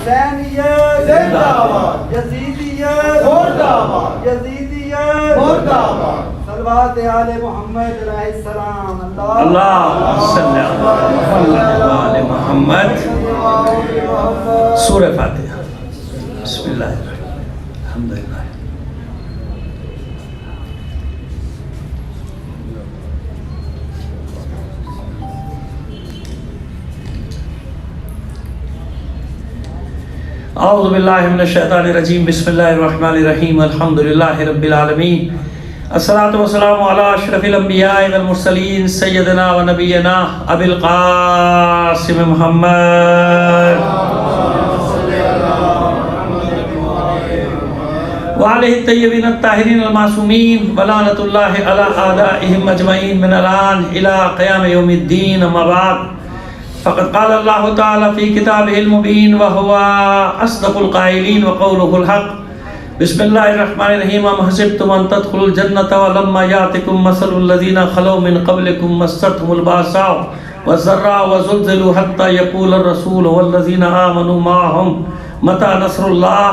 حسینیت زندہ باد، یزیدیت مردہ باد، یزیدیت مردہ باد۔ صلوات آل محمد علیہ السلام۔ اللہ صلی علی محمد۔ سورہ فاتحہ۔ بسم اللہ الرحمن الرحیم۔ الحمدللہ۔ اعوذ باللہ من الشیطان الرجیم، بسم اللہ الرحمن الرحیم، الحمدللہ رب العالمین، الصلاۃ والسلام علی اشرف الانبیاء والمرسلین، سیدنا و نبینا ابی القاسم محمد وعلیہ الطیبین الطاہرین المعصومین، ولعنۃ اللہ علی اعدائہم اجمعین من الان الی قیام یوم الدین، اما بعد فقد قال اللہ تعالی فی کتابہ المبین وہو اصدق القائلین وقولہ الحق۔ بسم اللہ الرحمن الرحیم، ام حسبتم ان تدخلوا الجنة ولما یاتکم مثل الذین خلوا من قبلکم مستهم الباساء والضراء وزلزلوا حتى يقول الرسول والذین آمنوا معهم متى نصر اللہ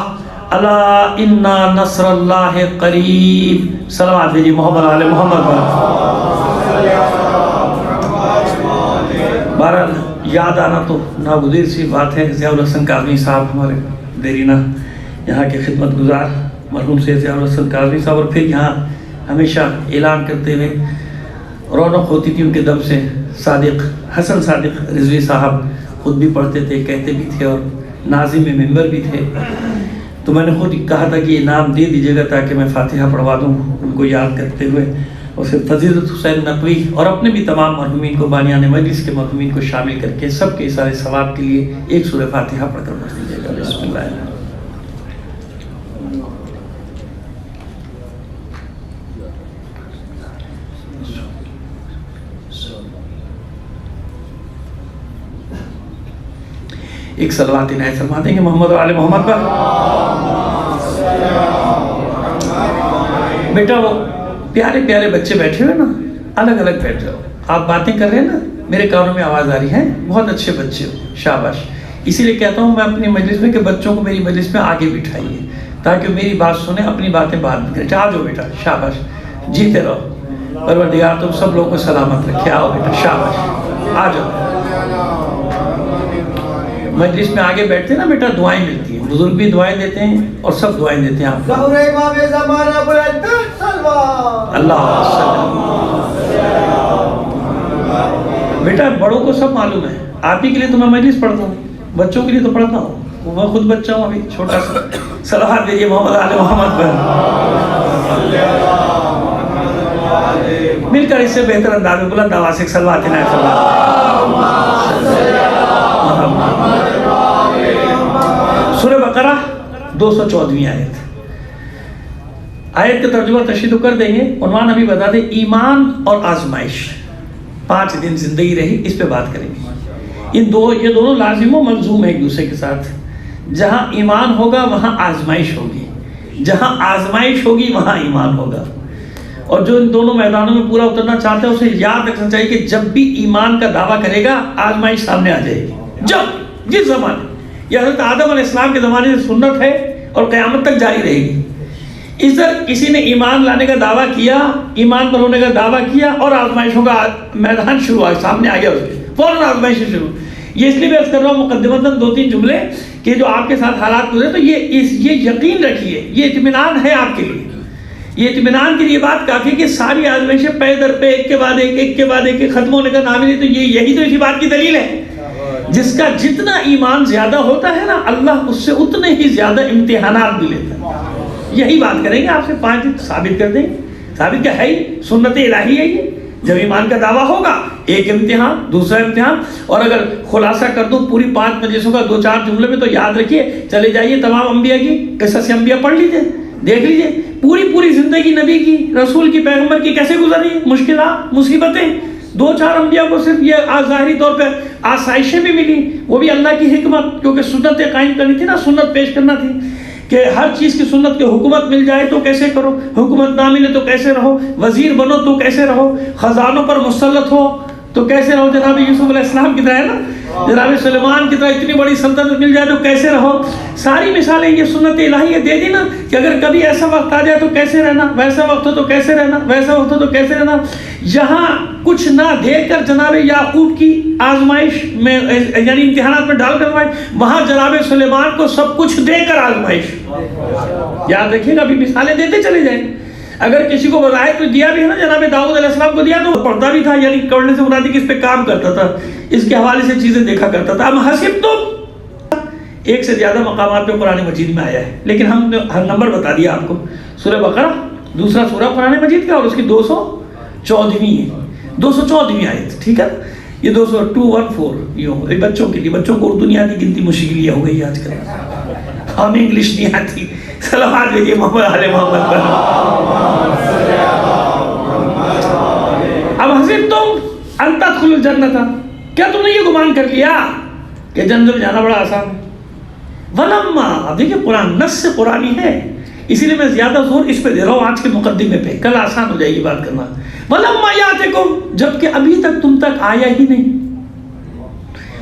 الا ان نصر اللہ قریب۔ صلوات دیجیے محمد علی محمد۔ بہرحال یاد آنا تو ناگزیر سی بات ہے۔ ضیاء الحسن کاظمی صاحب ہمارے دیرینہ یہاں کے خدمت گزار مرحوم سے ضیاء الحسن کاظمی صاحب، اور پھر یہاں ہمیشہ اعلان کرتے ہوئے رونق ہوتی تھی ان کے دم سے۔ صادق حسن صادق رضوی صاحب خود بھی پڑھتے تھے، کہتے بھی تھے، اور ناظم ممبر بھی تھے۔ تو میں نے خود کہا تھا کہ یہ نام دے دیجیے گا تاکہ میں فاتحہ پڑھوا دوں ان کو یاد کرتے ہوئے، اور پھر فضیلت حسین نقوی اور اپنے بھی تمام مرحومین کو، بانیان مجلس کے مرحومین کو شامل کر کے سب کے سارے ثواب کے لیے ایک سورہ فاتحہ پڑھ کر پڑھ دیجیے گا۔ بسم اللہ الرحمن الرحیم۔ ایک صلوات عنایت فرما دیں گے محمد و آل محمد پر۔ بیٹا وہ پیارے پیارے بچے بیٹھے ہوئے نا، الگ الگ بیٹھ جاؤ۔ آپ باتیں کر رہے ہیں نا، میرے کانوں میں آواز آ رہی ہے، بہت اچھے بچے ہو، شاباش۔ اسی لیے کہتا ہوں میں اپنی مجلس میں کہ بچوں کو میری مجلس میں آگے بٹھائیے تاکہ میری بات سنیں، اپنی باتیں بعد میں کریں۔ آ جاؤ بیٹا، شاباش، جیتے رہو، پروردگار تم سب لوگوں کو سلامت رکھے۔ آؤ بیٹا، شاباش، آ جاؤ۔ مجلس میں آگے بیٹھتے نا بیٹا، دعائیں ملتی ہیں، بزرگ بھی دعائیں دیتے ہیں اور سب دعائیں دیتے ہیں آپ کو۔ اللہ بیٹا بڑوں کو سب معلوم ہے، آپ ہی کے لیے تو میں مجلس پڑھتا ہوں، بچوں کے لیے تو پڑھتا ہوں، میں خود بچہ ہوں ابھی چھوٹا سا۔ صلوات دیجیے محمد آل محمد پر۔ مل کر اس سے بہتر انداز میں بلند آواز سے صلوات عنایت فرمائیں۔ سورہ بقرہ 214ویں آیت۔ آیت کا ترجمہ تشریح کر دیں گے، عنوان ابھی بتا دیں، ایمان اور آزمائش۔ 5 دن زندگی رہی، اس پہ بات کریں گے۔ یہ دونوں لازم و ملزوم ہیں ایک دوسرے کے ساتھ۔ جہاں ایمان ہوگا وہاں آزمائش ہوگی، جہاں آزمائش ہوگی وہاں ایمان ہوگا۔ اور جو ان دونوں میدانوں میں پورا اترنا چاہتے ہیں اسے یاد رکھنا چاہیے کہ جب بھی ایمان کا دعویٰ کرے گا آزمائش سامنے آ جائے گی۔ جس زمانے یہ حضرت آدم علیہ السلام کے زمانے سے سنت ہے اور قیامت تک جاری رہے گی۔ ادھر کسی نے ایمان لانے کا دعویٰ کیا، ایمان پر ہونے کا دعویٰ کیا، اور آزمائشوں کا میدان شروع ہوا، سامنے آ گیا، اس کے فوراً آزمائشیں شروع۔ یہ اس لیے میں عرض کر رہا ہوں مقدمتاً 2-3 جملے کہ جو آپ کے ساتھ حالات گزرے تو یہ یقین رکھیے، یہ اطمینان ہے آپ کے لیے، یہ اطمینان کے لیے بات کافی کہ ساری آزمائشیں پے در پہ ایک کے بعد ایک ختم ہونے کا نام ہی نہیں۔ تو یہی تو اسی بات کی دلیل ہے، جس کا جتنا ایمان زیادہ ہوتا ہے نا، اللہ اس سے اتنے ہی زیادہ امتحانات بھی لیتا ہے۔ یہی بات کریں گے آپ سے، 5 دن ثابت کر دیں گے۔ ثابت کیا ہے؟ سنت الہی ہے یہ۔ جب ایمان کا دعویٰ ہوگا ایک امتحان، دوسرا امتحان، اور اگر خلاصہ کر دوں پوری 5 مجلسوں کا 2-4 جملے میں، تو یاد رکھیے، چلے جائیے تمام انبیاء کی قصص انبیاء پڑھ لیجئے، دیکھ لیجئے پوری زندگی نبی کی، رسول کی، پیغمبر کی کیسے گزری، مشکلات، مصیبتیں۔ 2-4 انبیاء کو صرف یہ ظاہری طور پہ آسائشیں بھی ملی، وہ بھی اللہ کی حکمت، کیونکہ سنت قائم کرنی تھی نا، سنت پیش کرنا تھی کہ ہر چیز کی سنت کی حکومت مل جائے تو کیسے کرو، حکومت نہ ملے تو کیسے رہو، وزیر بنو تو کیسے رہو، خزانوں پر مسلط ہو تو کیسے رہو جناب یوسف علیہ السلام کی طرح ہے نا, جناب سلیمان کی طرح اتنی بڑی سلطنت مل جائے تو کیسے رہو. ساری مثالیں یہ سنت الہی دے دی نا کہ اگر کبھی ایسا وقت آ جائے تو کیسے رہنا, ویسا وقت ہو تو کیسے رہنا, ویسا وقت ہو تو کیسے رہنا. یہاں کچھ نہ دے کر جناب یعقوب کی آزمائش میں یعنی امتحانات میں ڈال کر, وہاں جناب سلیمان کو سب کچھ دے کر آزمائش. یاد رکھیے گا, ابھی مثالیں دیتے چلے جائیں. اگر کسی کو بظاہر تو دیا بھی ہے نا, جناب داؤد علیہ السلام کو دیا تو پڑھتا بھی تھا, یعنی کرنے سے مراد اس پہ کام کرتا تھا, اس کے حوالے سے چیزیں دیکھا کرتا تھا. اب حسبتم ایک سے زیادہ مقامات پہ قرآن مجید میں آیا ہے, لیکن ہم نے ہر نمبر بتا دیا آپ کو. سورہ بقرہ دوسرا سورہ قرآن مجید کا, اور اس کی 214ویں ہے, 214ویں آیت, ٹھیک ہے. یہ 214 یہ بچوں کے لیے, بچوں کو اردو نہیں آتی, گنتی مشکل یہ ہو گئی آج کل, ہمیں انگلش نہیں آتی. صلوات بھیجیے محمد علی محمد پر. اب حسبتم ان تدخلوا الجنۃ, کیا تم نے یہ گمان کر لیا کہ جنت میں جانا بڑا آسان ہے. ولما, اب دیکھیں قرآن نص سے قرآنی ہے, اسی لیے میں زیادہ زور اس پہ دے رہا ہوں آج کے مقدمے پہ, کل آسان ہو جائے گی بات کرنا. ولما یاتکم, جبکہ ابھی تک تم تک آیا ہی نہیں.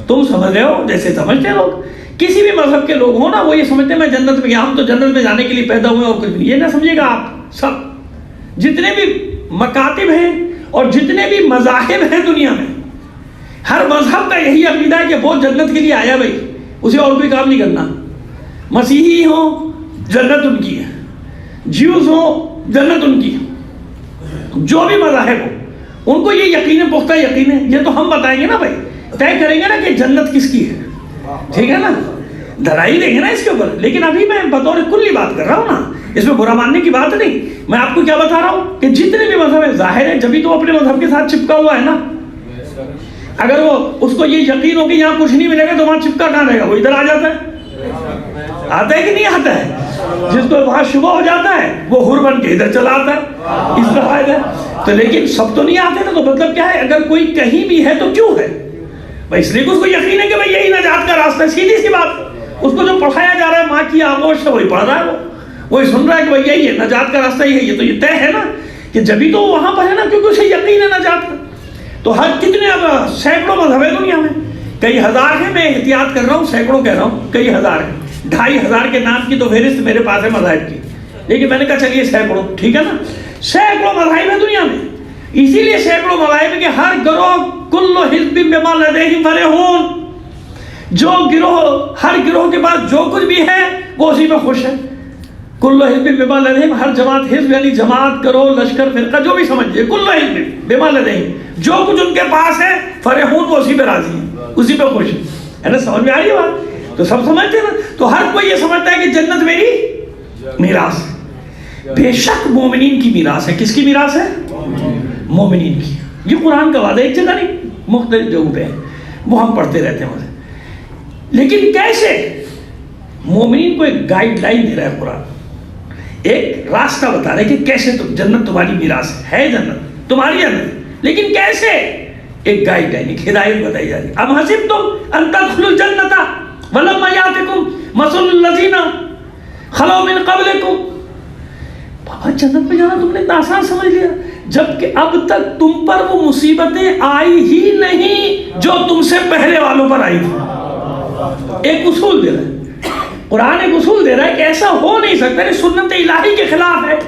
تم سمجھ رہے ہو جیسے سمجھتے لوگ, کسی بھی مذہب کے لوگ ہوں نا, وہ یہ سمجھتے ہیں میں جنت میں گیا, ہم تو جنت میں جانے کے لیے پیدا ہوئے اور کچھ نہیں. یہ نہ سمجھے گا آپ, سب جتنے بھی مکاتب ہیں اور جتنے بھی مذاہب ہیں دنیا میں, ہر مذہب کا یہی عقیدہ ہے کہ وہ جنت کے لیے آیا بھائی, اسے اور کوئی کام نہیں کرنا. مسیحی ہوں جنت ان کی ہے, جیوز ہوں جنت ان کی, جو بھی مذاہب ہو ان کو یہ یقین ہے, پختہ یقین ہے. یہ تو ہم بتائیں گے نا بھائی, طے کریں گے نا کہ جنت کس کی ہے, ٹھیک ہے نا, دھرائی دیں گے نا اس کے اوپر. لیکن ابھی میں بطور کلی بات کر رہا ہوں نا, اس میں برا ماننے کی بات نہیں. میں آپ کو کیا بتا رہا ہوں کہ جتنے بھی مذہب ہیں ظاہر ہے جبھی تو اپنے مذہب کے ساتھ چپکا ہوا ہے نا. اگر وہ اس کو یہ یقین ہو کہ یہاں کچھ نہیں ملے گا تو وہاں چپکا کہاں رہے گا, وہ ادھر آ جاتا ہے, آتا ہے کہ نہیں آتا ہے. جس کو وہاں شبہ ہو جاتا ہے وہ حر بن کے ادھر چلا آتا ہے, اس طرح ہے. تو لیکن سب تو نہیں آتے نا, تو مطلب کیا ہے, اگر کوئی کہیں بھی ہے تو کیوں ہے بھائی, اس لیے کہ اس کو یقین ہے کہ بھائی یہی نجات کا راستہ ہے. سیدھی سی بات, اس کو جو پڑھایا جا رہا ہے ماں کی آغوش سے وہی پڑھ رہا ہے, وہی سن رہا ہے کہ بھائی یہی ہے نجات کا راستہ, یہ تو یہ طے ہے نا کہ جبھی تو وہاں پر ہے نا, کیونکہ اسے یقین ہے نجات کا. تو ہر کتنے اب سینکڑوں مذہب ہے دنیا میں, کئی ہزار ہیں, میں احتیاط کر رہا ہوں, سینکڑوں کہہ رہا ہوں, کئی ہزار ہیں. 2500 کے نام کی تو فہرست میرے پاس ہے مذاہب کی, لیکن میں نے کہا چلیے سینکڑوں, ٹھیک ہے نا, سینکڑوں مذاہب ہیں دنیا میں. اسی لیے سینکڑوں مذاہب کے ہر گروہ کل حزب بما لدیہم فرحون, جو گروہ ہر گروہ کے پاس جو کچھ بھی ہے وہ اسی میں خوش ہے. کل حزب بما لدیہم, ہر جماعت, حزب یعنی جماعت, گروہ, لشکر, فرقہ, جو بھی سمجھئے, کل حزب بما لدیہم, جو کچھ ان کے پاس ہے فرحون, وہ اسی پہ راضی ہیں, اسی پہ خوش ہے نا. سمجھ میں آ رہی ہے بات, تو سب سمجھتے ہیں نا. تو ہر کوئی یہ سمجھتا ہے کہ جنت میری میراث ہے. بے شک مومنین کی میراث ہے. کس کی میراث ہے؟ مومنین کی. یہ قرآن کا وعدہ, ایک جگہ نہیں, مختلف جگہوں پہ ہے, وہ ہم پڑھتے رہتے ہیں. لیکن کیسے؟ مومنین کو ایک گائیڈ لائن دے رہا ہے قرآن, ایک راستہ بتا رہا ہے کہ کیسے تم جنت تمہاری میراث ہے, جنت تمہاری جنت, لیکن کیسے؟ ایک گائیڈ لائن, ایک ہدایت بتائی جا رہی ہے. ام حسبتم ان تدخلوا الجنۃ ولما یاتکم مثل الذین خلوا من قبلکم. بابا جنت میں جانا تم نے اتنا آسان سمجھ لیا, جبکہ اب تک تم پر وہ مصیبتیں آئی ہی نہیں جو تم سے پہلے والوں پر آئی تھی. ایک اصول دے رہا ہے قرآن, ایک اصول دے رہا ہے کہ ایسا ہو نہیں سکتا, یہ سنت الہی کے خلاف ہے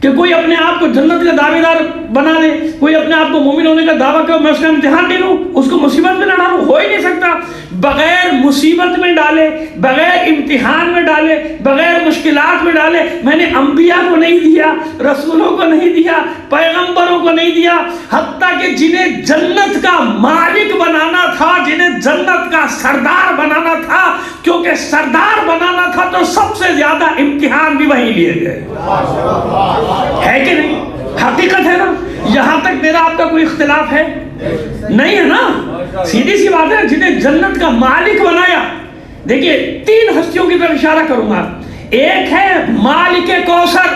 کہ کوئی اپنے آپ کو جنت کا دعوے دار بنا لے, کوئی اپنے آپ کو مومن ہونے کا دعویٰ کرے, میں اس کا امتحان دے لوں, اس کو مصیبت میں نہ ڈالوں, ہو ہی نہیں سکتا. بغیر مصیبت میں ڈالے, بغیر امتحان میں ڈالے, بغیر مشکلات میں ڈالے, میں نے انبیاء کو نہیں دیا, رسولوں کو نہیں دیا, پیغمبروں کو نہیں دیا, حتیٰ کہ جنہیں جنت کا مالک بنانا تھا, جنہیں جنت کا سردار بنانا تھا, کیونکہ سردار بنانا تھا تو سب سے زیادہ امتحان بھی وہیں لیے گئے. ہے کہ نہیں؟ حقیقت ہے نا. یہاں تک میرا آپ کا کوئی اختلاف ہے نہیں ہے نا. سیدھی سی بات ہے, جنہیں جنت کا مالک بنایا. دیکھیے 3 ہستیوں کی طرف اشارہ کروں گا. ایک ہے مالک کوثر,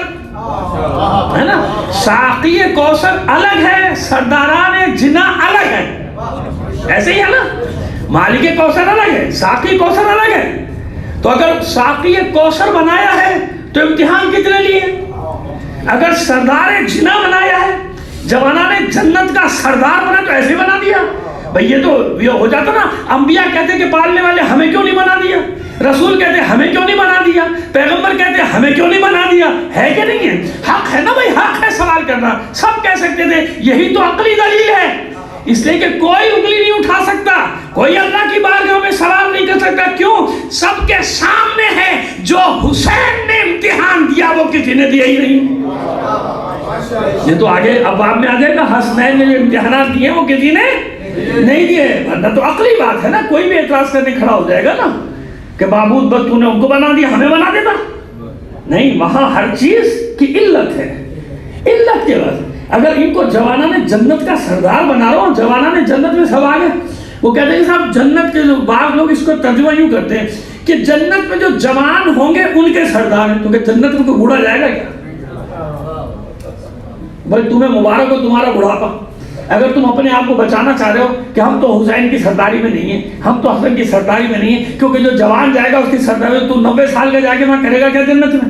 ہے نا, ساقی کوثر الگ ہے, سرداران جنا الگ ہے, ایسے ہی ہے نا. مالک کوثر الگ ہے, ساقی کوثر الگ ہے. تو اگر ساقی کوثر بنایا ہے تو امتحان کتنے لیے؟ اگر سردار جنا بنایا ہے, جوانہ نے جنت کا سردار بنا تو ایسے بنا دیا بھئی، یہ تو یہ ہو جاتا نا، انبیاء کہتے کہ پالنے والے ہمیں کیوں نہیں بنا دیا، رسول کہتے ہمیں کیوں نہیں بنا دیا، پیغمبر کہتے ہمیں کیوں نہیں بنا دیا، ہے کہ نہیں ہے؟ حق ہے نا بھئی، حق ہے سوال کرنا، سب کہہ سکتے تھے، یہی تو عقلی دلیل ہے، اس لیے کہ کوئی انگلی نہیں اٹھا سکتا، کوئی اللہ کی بارگاہ میں سوال نہیں کر سکتا، کیوں؟ سب کے سامنے ہے، جو حسین نے امتحان دیا وہ کسی نے دیا ہی نہیں۔ یہ تو آگے اب باب میں آ جائے گا، حسنین نے جو امتحانات دیے وہ کسی نے نہیں دیے، ورنہ تو عقلی بات ہے نا، کوئی بھی اعتراض کرنے کھڑا ہو جائے گا نا کہ معبود بس تو نے ان کو بنا دیا، ہمیں بنا دیتا، نہیں، وہاں ہر چیز کی علت ہے، علت کے بعد اگر ان کو جوانہ نے جنت کا سردار بنا رہا ہوں، جوانہ نے جنت میں سب آگے، وہ کہتے ہیں کہ صاحب جنت کے جو بعض لوگ اس کو ترجمہ یوں کرتے ہیں کہ جنت میں جو جوان ہوں گے ان کے سردار ہیں، تو کہ جنت میں کوئی بوڑھا جائے گا کیا؟ بھائی تمہیں مبارک ہو تمہارا بڑھاپا، اگر تم اپنے آپ کو بچانا چاہ رہے ہو کہ ہم تو حسین کی سرداری میں نہیں ہیں، ہم تو حسن کی سرداری میں نہیں ہیں، کیونکہ جو جوان جائے گا اس کی سرداری میں، تو 90 سال کا جا کے وہاں کرے گا کیا جنت میں؟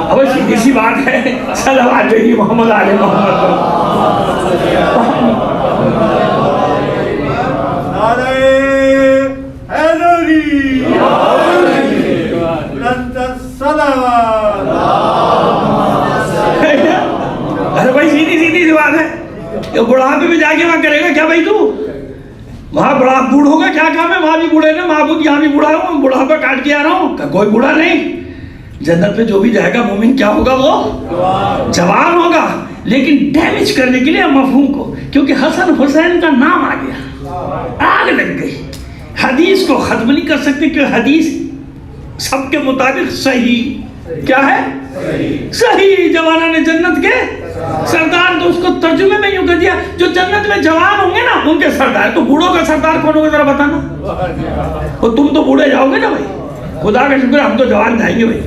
اب سیدھی سی بات ہے، صلوات علی محمد علی محمد۔ نعرہ حیدری، بلند الصلوات۔ ارے بھائی سیدھی سی بات ہے، کہ بڑھاپے میں جا کے وہاں کرے گا کیا بھائی؟ تو وہاں بوڑھوں کا کیا کام ہے؟ وہاں بھی بوڑھے نا، معبود یہاں بھی بوڑھا ہوں، بڑھاپا کاٹ کے آ رہا ہوں، کوئی بوڑھا نہیں۔ جنت میں جو بھی جائے گا مومن کیا ہوگا؟ وہ جوان ہوگا، لیکن ڈیمیج کرنے کے لیے مفہوم کو، کیونکہ حسن حسین کا نام آ گیا، آگ لگ گئی، حدیث کو ختم نہیں کر سکتے، کہ حدیث سب کے مطابق صحیح کیا ہے؟ صحیح۔ جوانہ نے جنت کے سردار، تو اس کو ترجمے میں یوں کر دیا جو جنت میں جوان ہوں گے نا ان کے سردار، تو بوڑھوں کا سردار کون ہوگا ذرا بتانا؟ اور تم تو بوڑھے جاؤ گے نا بھائی، خدا کا شکر ہم تو جوان جائیں گے بھائی،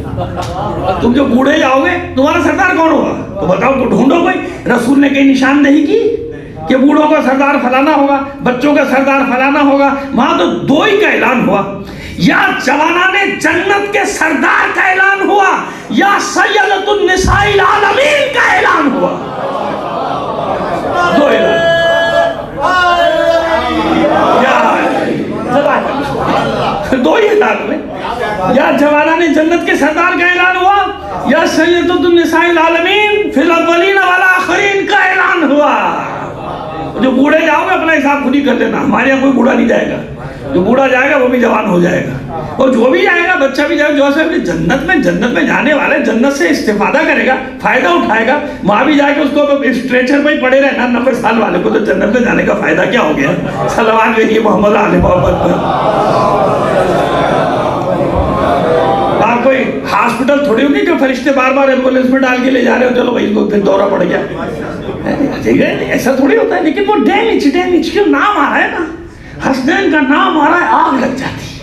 تم جو بوڑھے جاؤ گے تمہارا سردار کون ہوگا؟ تو بتاؤ، تو ڈھونڈو بھائی، رسول نے کہیں نشاندہی کی کہ بوڑھوں کا سردار فلانا ہوگا، بچوں کا سردار فلانا ہوگا؟ وہاں تو دو ہی کا اعلان ہوا، یا جوانہ نے جنت کے سردار کا اعلان ہوا، یا سیدۃ النساء العالمین کا اعلان ہوا، دو اعلان، دو ہی اعلان ہوئے، یا جوانہ نے جنت کے سردار کا اعلان ہوا، یا سیدۃ النساء العالمین فی الاولین والآخرین کا اعلان ہوا۔ جو بوڑھے جاؤ گے اپنا حساب خود ہی کر لینا، ہمارے یہاں کوئی بوڑھا نہیں جائے گا، جو بوڑھا جائے گا وہ بھی جوان ہو جائے گا، اور جو بھی جائے گا بچہ بھی جائے گا، جو سے جنت میں جانے والے جنت سے استفادہ کرے گا، فائدہ اٹھائے گا، وہاں بھی جائے گا، اس کو اسٹریچر پہ ہی پڑے رہنا 90 سال والے کو، تو جنت میں جانے کا فائدہ کیا ہو گیا؟ صلوات علی محمد علی محمد پر۔ آپ کوئی ہاسپٹل تھوڑی ہوگی کہ فرشتے بار بار ایمبولینس میں ڈال کے لے جا رہے ہو، چلو بھائی کو پھر دورہ پڑ گیا، ایسا تھوڑی ہوتا ہے، لیکن وہ ڈیمیج کیوں نام آ رہا ہے نا، حسنین کا نام آ رہا ہے، آگ لگ جاتی ہے،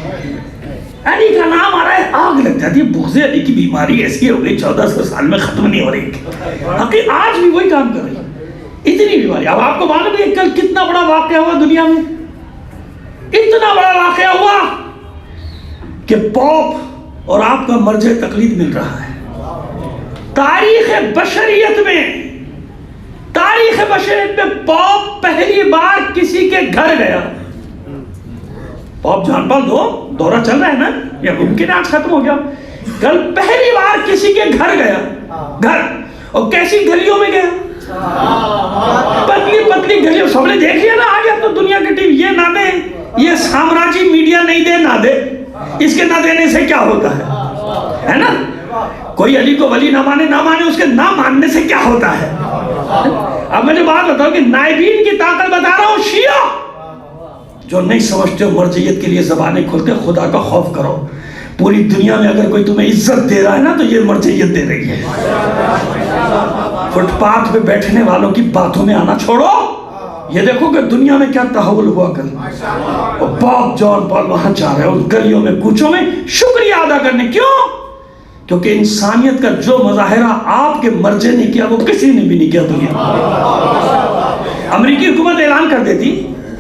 علی کا نام آ رہا ہے، آگ لگ جاتی ہے۔ بغض علی کی بیماری ایسی ہو گئی 1400 سال میں ختم نہیں ہو رہی، حقیقت آج بھی وہی کام کر رہی ہے، اتنی بیماری۔ اب آپ کو معلوم ہے کل کتنا بڑا واقعہ ہوا دنیا میں، اتنا بڑا واقعہ ہوا کہ پوپ اور آپ کا مرجع تقلید مل رہا ہے۔ تاریخ بشریت میں پوپ پہلی بار کسی کے گھر گیا، پوپ جان پال دورہ چل رہا ہے نا، یا ممکن آج ختم ہو گیا، کل پہلی بار کسی کے گھر گیا، گھر، اور کیسی گلیوں میں گیا، پتلی پتلی گلیوں، سب نے دیکھ لیا نا، آگے اب تو دنیا کی ٹی وی، یہ نہ دے، یہ سامراجی میڈیا نہیں دے نہ دے، اس کے نہ دینے سے کیا ہوتا ہے نا؟ کوئی علی کو ولی نہ مانے، اس کے نہ ماننے سے کیا ہوتا ہے؟ اب میں جو بات بتاؤں کہ نائبین کی طاقت بتا رہا ہوں، شیعہ جو نہیں سمجھتے ہو مرجعیت کے لیے زبانیں کھولتے، خدا کا خوف کرو، پوری دنیا میں اگر کوئی تمہیں عزت دے رہا ہے نا تو یہ مرجعیت دے رہی ہے۔ فٹ پاتھ پہ بیٹھنے والوں کی باتوں میں آنا چھوڑو، یہ دیکھو کہ دنیا میں کیا تحول ہوا کل، پوپ جان پال وہاں جا رہے ہیں اس گلیوں میں کوچوں میں شکریہ ادا کرنے، کیوں؟ کیونکہ انسانیت کا جو مظاہرہ آپ کے مرجع نے کیا وہ کسی نے بھی نہیں کیا دنیا میں۔ امریکی حکومت اعلان کر دیتی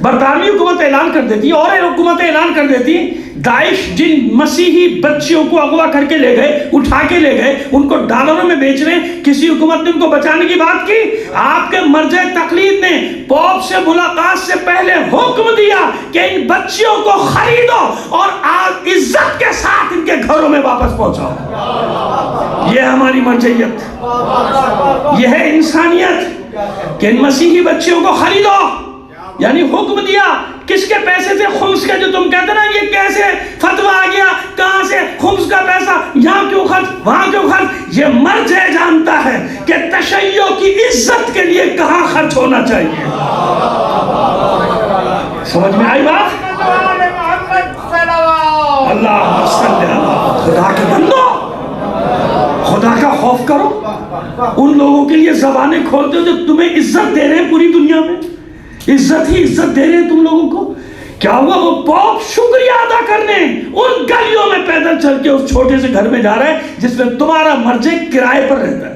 برطانوی حکومت اعلان کر دیتی اور حکومت اعلان کر دیتی داعش جن مسیحی بچیوں کو اغوا کر کے لے گئے، اٹھا کے لے گئے، ان کو ڈالروں میں بیچ رہے ہیں، کسی حکومت نے ان کو بچانے کی بات کی؟ آپ کے مرجع تقلید نے پوپ سے ملاقات سے پہلے حکم دیا کہ ان بچیوں کو خریدو اور عزت کے ساتھ ان کے گھروں میں واپس پہنچاؤ۔ یہ ہماری مرجعیت، یہ ہے انسانیت کہ ان مسیحی بچیوں کو خریدو۔ یعنی حکم دیا، کس کے پیسے سے؟ خمس کے، جو تم کہتے نا یہ کیسے فتویٰ آ گیا، کہاں سے خمس کا پیسہ، یہاں کیوں خرچ وہاں کیوں خرچ؟ یہ مرجع جانتا ہے کہ تشیع کی عزت کے لیے کہاں خرچ ہونا چاہیے۔ سمجھ میں آئی بات؟ اللہ صلی اللہ، خدا کے بندو، خدا کا خوف کرو۔ ان لوگوں کے لیے زبانیں کھولتے ہو جو تمہیں عزت دے رہے ہیں پوری دنیا میں، عزت ہی عزت دے رہے ہیں تم لوگوں کو۔ کیا ہوا؟ وہ پوپ شکریہ ادا کرنے ان گلیوں میں پیدل چل کے اس چھوٹے سے گھر میں جا رہا ہے جس میں تمہارا مرجع کرائے پر رہتا ہے۔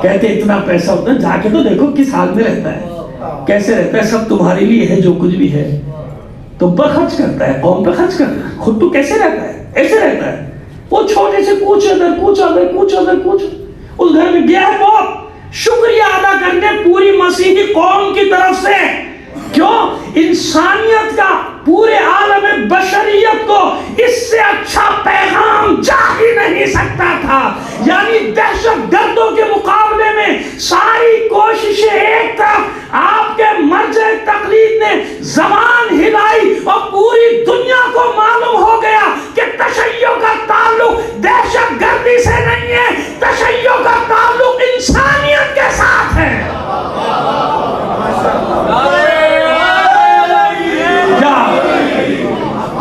کہتے اتنا پیسہ ہوتا ہے، جا کے تو دیکھو کس حال میں رہتا ہے، کیسے رہتا ہے، سب تمہارے لیے ہے، جو کچھ بھی ہے تم پر خرچ کرتا ہے، قوم پہ خرچ کرتا ہے، خود تو کیسے رہتا ہے؟ ایسے رہتا ہے۔ وہ چھوٹے سے کوچ ادھر کوچ ادھر کوچ ادھر کوچ، اس گھر میں گیا ہے پوپ شکریہ ادا کرنے پوری مسیحی قوم کی طرف سے۔ کیوں؟ انسانیت کا، پورے عالم بشریت کو اس سے اچھا پیغام جا ہی نہیں سکتا تھا۔ یعنی دہشت گردوں کے مقابلے میں ساری کوششیں ایک طرف، آپ کے مرجع تقلید نے زبان ہلائی اور پوری دنیا کو معلوم ہو گیا کہ تشیع کا تعلق دہشت گردی سے نہیں ہے، تشیع کا تعلق انسانیت کے ساتھ ہے۔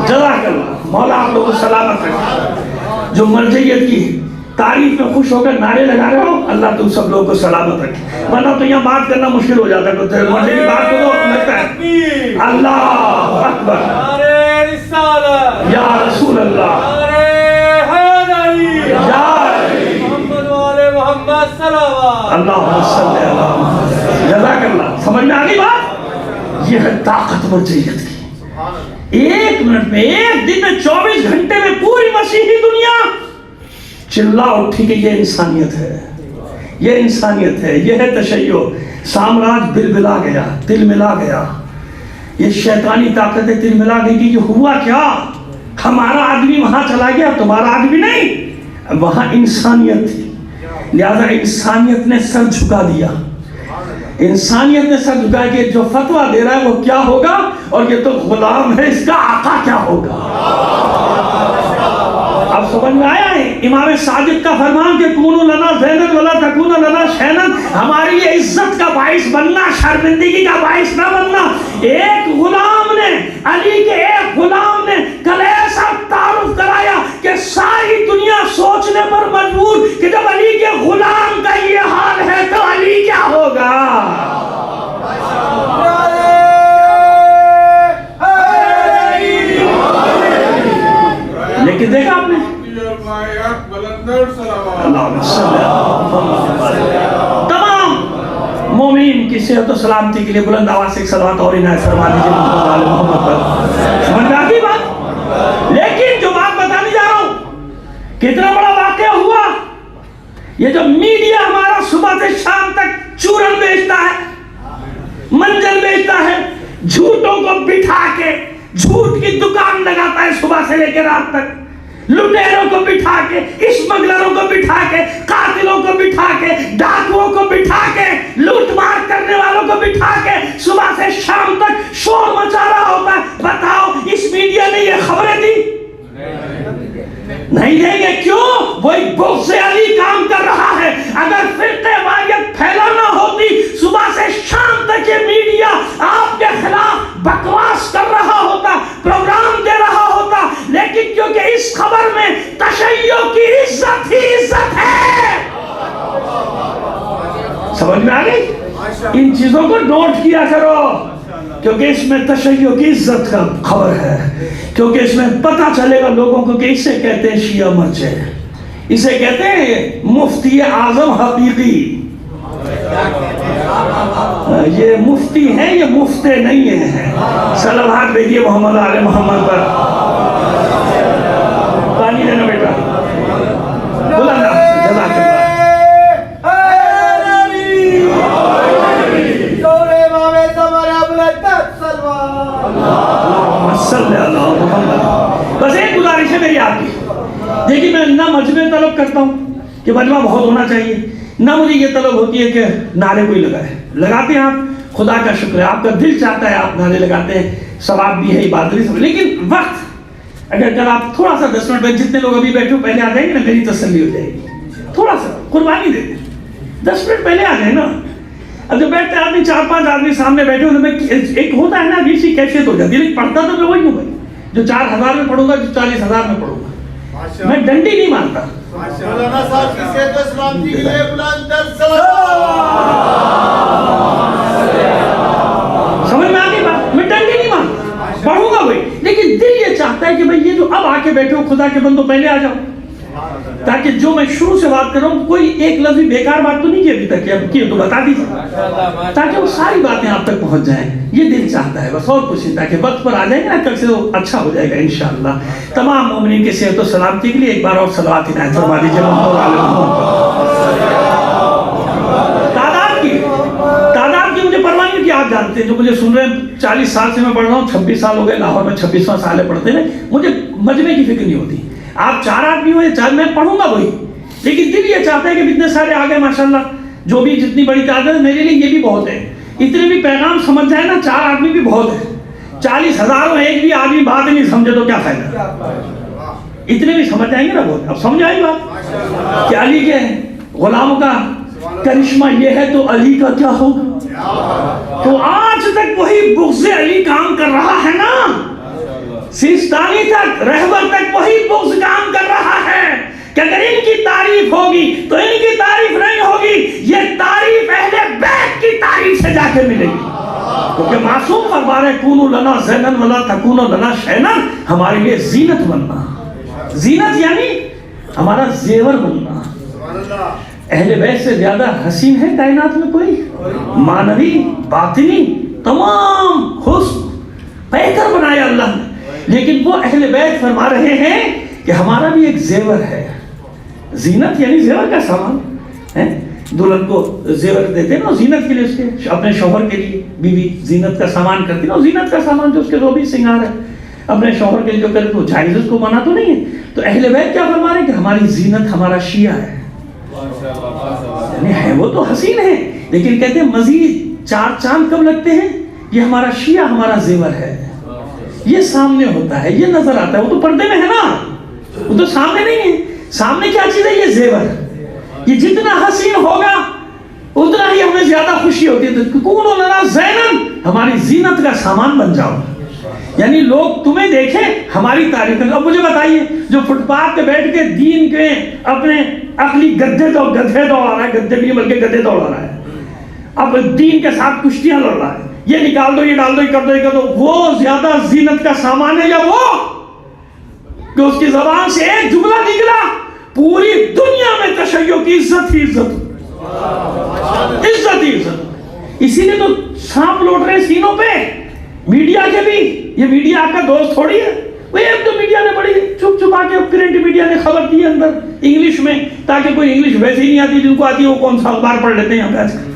جزاک اللہ، مولا آپ لوگوں کو سلامت رکھے۔ جو مرجعیت کی تعریف میں خوش ہو کر نعرے لگا رہے ہو، اللہ تم سب لوگوں کو سلامت رکھے، ورنہ تو یہاں بات کرنا مشکل ہو جاتا ہے۔ مرجع کی بات کرو لگتا ہے اللہ اکبر، یا رسول اللہ، اللہ صلی اللہ، جزاک اللہ۔ سمجھ میں آگئی بات؟ یہ ہے طاقت مرجعیت کی۔ ایک منٹ میں، ایک دن میں، 24 گھنٹے میں پوری مسیحی دنیا چلا اٹھی کہ یہ انسانیت ہے، یہ انسانیت ہے، یہ ہے تشیع۔ سامراج بلبلا گیا، دل ملا گیا، یہ شیطانی طاقتیں دل ملا گئی کہ یہ ہوا کیا؟ ہمارا آدمی وہاں چلا گیا، تمہارا آدمی نہیں۔ وہاں انسانیت تھی، لہذا انسانیت نے سر جھکا دیا، انسانیت نے سر جھکا کہ جو فتویٰ دے رہا ہے وہ کیا ہوگا، اور یہ تو غلام ہے، اس کا آقا کیا ہوگا۔ اب سمجھ میں آیا ہے امام صادق کا فرمان کہ کونوا لنا زینا ولا تکونا لنا شینا، ہمارے لیے عزت کا باعث بننا، شرمندگی کا باعث نہ بننا۔ ایک غلام نے، علی کے ایک غلام نے کل ایسا تعارف کرایا کہ ساری دنیا سوچنے پر مجبور کہ جب علی کے غلام کا یہ حال ہے تو علی کیا ہوگا۔ لیکن دیکھا آپ نے تمام مومنین کی صحت و سلامتی کے لیے بلند آواز سے ایک صلوات اور عنایت فرما دیجیے محمد پر۔ سمجھ میں آتی بات؟ لیکن جو بات بتانے جا رہا ہوں، کتنا بڑا واقعہ ہوا، یہ جو میڈیا ہمارا صبح سے شام تک چورن بیچتا ہے، منجل بیچتا ہے، جھوٹوں کو بٹھا کے جھوٹ کی دکان لگاتا ہے صبح سے لے کے رات تک، لٹیروں کو بٹھا کے، اسمگلروں کو بٹھا کے، قاتلوں کو بٹھا کے، ڈاکوؤں کو بٹھا کے، لوٹ مار کرنے والوں کو بٹھا کے صبح سے شام تک شور مچا رہا ہوتا ہے۔ بتاؤ اس میڈیا نے یہ خبریں دی؟ نہیں دیں گے۔ کیوں؟ وہی بغض علی کام کر رہا ہے۔ اگر فرقہ واریت پھیلانا ہوتی، صبح سے شام تک یہ میڈیا آپ کے خلاف بکواس کر رہا ہوتا، پروگرام دے رہا ہوتا، لیکن کیونکہ اس خبر میں تشیع کی عزت ہی عزت ہے۔ سمجھ میں آ گئی؟ ان چیزوں کو نوٹ کیا کرو، کیونکہ اس میں تشیع کی عزت کا خبر ہے، کیونکہ اس میں پتہ چلے گا لوگوں کو کہ اسے کہتے ہیں شیعہ مرجع، اسے کہتے ہیں مفتی اعظم حقیقی۔ یہ مفتی ہیں، یہ مفتے نہیں ہیں. صلوات بھیجیے محمد آل محمد پر. پانی دینا بیٹا. بلند جزاک اللہ. صلی اللہ محمد. بس ایک گزارش ہے میری آپ کی. دیکھیے میں نہ مجمع طلب کرتا ہوں کہ مجمع بہت ہونا چاہیے، نہ مجھے یہ طلب ہوتی ہے کہ نعرے کوئی لگائے. لگاتے ہیں آپ، خدا کا شکر ہے، آپ کا دل چاہتا ہے آپ نعرے لگاتے ہیں، ثواب بھی ہے، عبادت بھی. لیکن وقت اگر کل آپ تھوڑا سا 10 منٹ میں، جتنے لوگ ابھی بیٹھے ہو پہلے آ جائیں گے نا، میری تسلی ہو جائے گی. تھوڑا سا قربانی دے دیں، 10 منٹ پہلے آ جائیں نا. اب جب بیٹھتے آدمی 4-5 آدمی سامنے بیٹھے ہو تو میں ایک ہوتا ہے نا عجیب سی کیفیت ہو جاتی ہے. لیکن پڑھتا تو میں وہی ہوں بھائی، جو 4000 میں پڑھوں گا، جو 40,000 میں پڑھوں گا. میں ڈنڈی نہیں مانتا. مولانا صاحب کی صحت و سلامتی کے لیے بلند سمجھ میں آ گئی بات؟ میں ڈنڈی نہیں مانتا، پڑھوں گا بھائی. لیکن دل یہ چاہتا ہے کہ بھائی یہ جو اب آ کے بیٹھے ہو، خدا کے بندو پہلے آ جاؤ، تاکہ جو میں شروع سے بات کر رہا ہوں کوئی ایک لفظ بھی بیکار بات تو نہیں کی ابھی تک، اب کی تو بتا دیجیے تاکہ وہ ساری باتیں آپ تک پہنچ جائیں. یہ دل چاہتا ہے بس، اور کچھ نہیں. تاکہ وقت پر آ جائیں گے نا، کل سے وہ اچھا ہو جائے گا انشاءاللہ. تمام مومنین کی صحت و سلامتی کے لیے ایک بار اور صلوات عنایت فرما دیجیے محمد علیہ محمد. تعداد کی مجھے پرواہ نہیں کہ آپ جانتے ہیں، جو مجھے سن رہے ہیں 40 سال سے میں پڑھ رہا ہوں، 26 سال ہو گئے لاہور میں، 26واں سال ہے پڑھتے ہیں. مجھے مجمع کی فکر نہیں ہوتی. آپ 4 آدمی ہو یا 4، میں پڑھوں گا وہی. لیکن دل یہ چاہتا ہے کہ اتنے سارے آ گئے ماشاءاللہ، جو بھی جتنی بڑی تعداد ہے میرے لیے یہ بھی بہت ہے. اتنے بھی پیغام سمجھ جائے نا، 4 آدمی بھی بہت ہے. 40,000 ہو، ایک بھی آدمی بات نہیں سمجھے تو کیا فائدہ. اتنے بھی سمجھ جائیں گے نا بہت. اب سمجھ آئی بات کہ علی کے غلاموں کا کرشمہ یہ ہے تو علی کا کیا ہوگا. تو آج تک وہی بغض علی کام کر رہا ہے نا، سیستانی تک، رہبر تک وہی بغض کام کر رہا ہے کہ اگر ان کی تعریف ہوگی تو ان کی تعریف نہیں ہوگی. یہ تعریف اہل بیت کی تعریف سے جا کے ملے گی. کیونکہ معصوم فرما رہے کونوا لنا زینا ولا تکونوا لنا شینا، ہمارے لیے زینت بننا. زینت یعنی ہمارا زیور بننا. اہل بیت سے زیادہ حسین ہے کائنات میں کوئی؟ معنوی باطنی تمام حسن پیکر بنایا اللہ نے. لیکن وہ اہل بیت فرما رہے ہیں کہ ہمارا بھی ایک زیور ہے. زینت یعنی زیور کا سامان ہے. دلہن کو زیور دیتے ہیں نا زینت کے لیے، اس کے اپنے شوہر کے لیے بیوی زینت کا سامان کرتی ہے نا. زینت کا سامان جو اس کے روبی سنگار ہے اپنے شوہر کے لیے جو کرے تو جائز، اس کو منع تو نہیں ہے. تو اہل بیت کیا فرما رہے ہیں کہ ہماری زینت ہمارا شیعہ ہے. یعنی ہے وہ تو حسین ہے، لیکن کہتے ہیں مزید 4 چاند کب لگتے ہیں؟ یہ ہمارا شیعہ، ہمارا زیور ہے. یہ سامنے ہوتا ہے، یہ نظر آتا ہے. وہ تو پردے میں ہے نا، وہ تو سامنے نہیں ہے. سامنے کیا چیز ہے؟ یہ زیور. یہ جتنا حسین ہوگا اتنا ہی ہمیں زیادہ خوشی ہوتی ہے. کونوا لنا زینا، ہماری زینت کا سامان بن جاؤ. یعنی لوگ تمہیں دیکھیں، ہماری تعریف کریں. اب مجھے بتائیے، جو فٹ پاتھ پہ بیٹھ کے دین کے اپنے عقلی گدھے دوڑ رہا ہے، گدھے بھی بلکہ گدھے دوڑ رہا ہے، اب دین کے ساتھ کشتیاں لڑ رہا ہے، یہ نکال دو، یہ ڈال دو، یہ کر دو، یہ کر دو، وہ زیادہ زینت کا سامان ہے یا وہ کہ اس کی زبان سے ایک جملہ نکلا پوری دنیا میں تشیع کی عزت ہی عزت، عزت ہی عزت. اسی لیے تو سانپ لوٹ رہے سینوں پہ میڈیا کے بھی. یہ میڈیا آپ کا دوست تھوڑی ہے. وہ ایک تو میڈیا نے بڑی چھپ چھپا کے پرنٹ میڈیا نے خبر دی ہے اندر انگلش میں، تاکہ کوئی انگلش ویسے ہی نہیں آتی، جن کو آتی ہے وہ کون سا اخبار پڑھ لیتے ہیں یہاں پہ آج کل.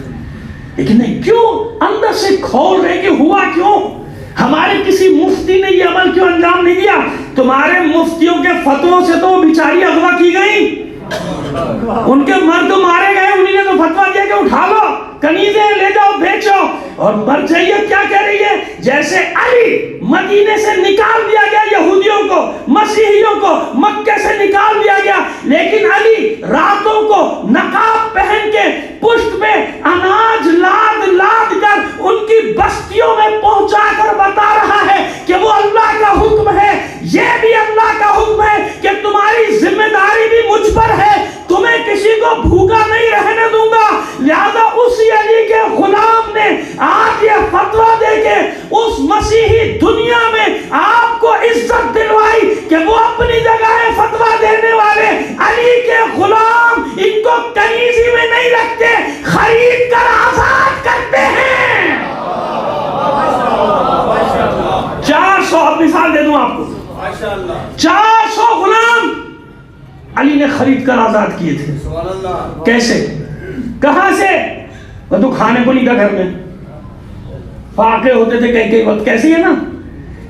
لیکن نہیں، کیوں اندر سے کھول رہے کہ ہوا کیوں؟ ہمارے کسی مفتی نے یہ عمل کیوں انجام نہیں دیا؟ تمہارے مفتیوں کے فتووں سے تو بیچاری اغوا کی گئی، ان کے مرد مارے گئے، انہی نے تو فتویٰ دیا کہ اٹھا لو، کنیزیں لے جاؤ، بیچو. اور مرجعیت کیا کہہ رہی ہے؟ جیسے علی مدینے سے نکال دیا گیا یہودیوں کو، مسیحیوں کو مکے سے نکال دیا گیا، لیکن علی راتوں کو نقاب پہن کے پشت پہ اناج لاد لاد کر ان کی بستیوں میں پہنچا کر بتا رہا ہے کہ وہ اللہ کا حکم ہے. یہ بھی اللہ کا حکم ہے کہ تمہاری ذمہ داری بھی مجھ پر ہے، تمہیں کسی کو بھوکا نہیں رہنے دوں گا. لہذا اسی علی کے غلام نے آج یہ فتویٰ دے کے اس مسیحی دنیا میں آپ کو عزت دلوائی کہ وہ اپنی جگہ فتویٰ دینے والے علی کے غلام ان کو کنیزی میں نہیں رکھتے، خرید کر آزاد علی نے خرید کر آزاد کیے تھے. کیسے؟ کہاں سے؟ وہ تو کھانے کو نہیں تھا گھر میں، فاقے ہوتے تھے کئی وقت، کیسے ہے نا.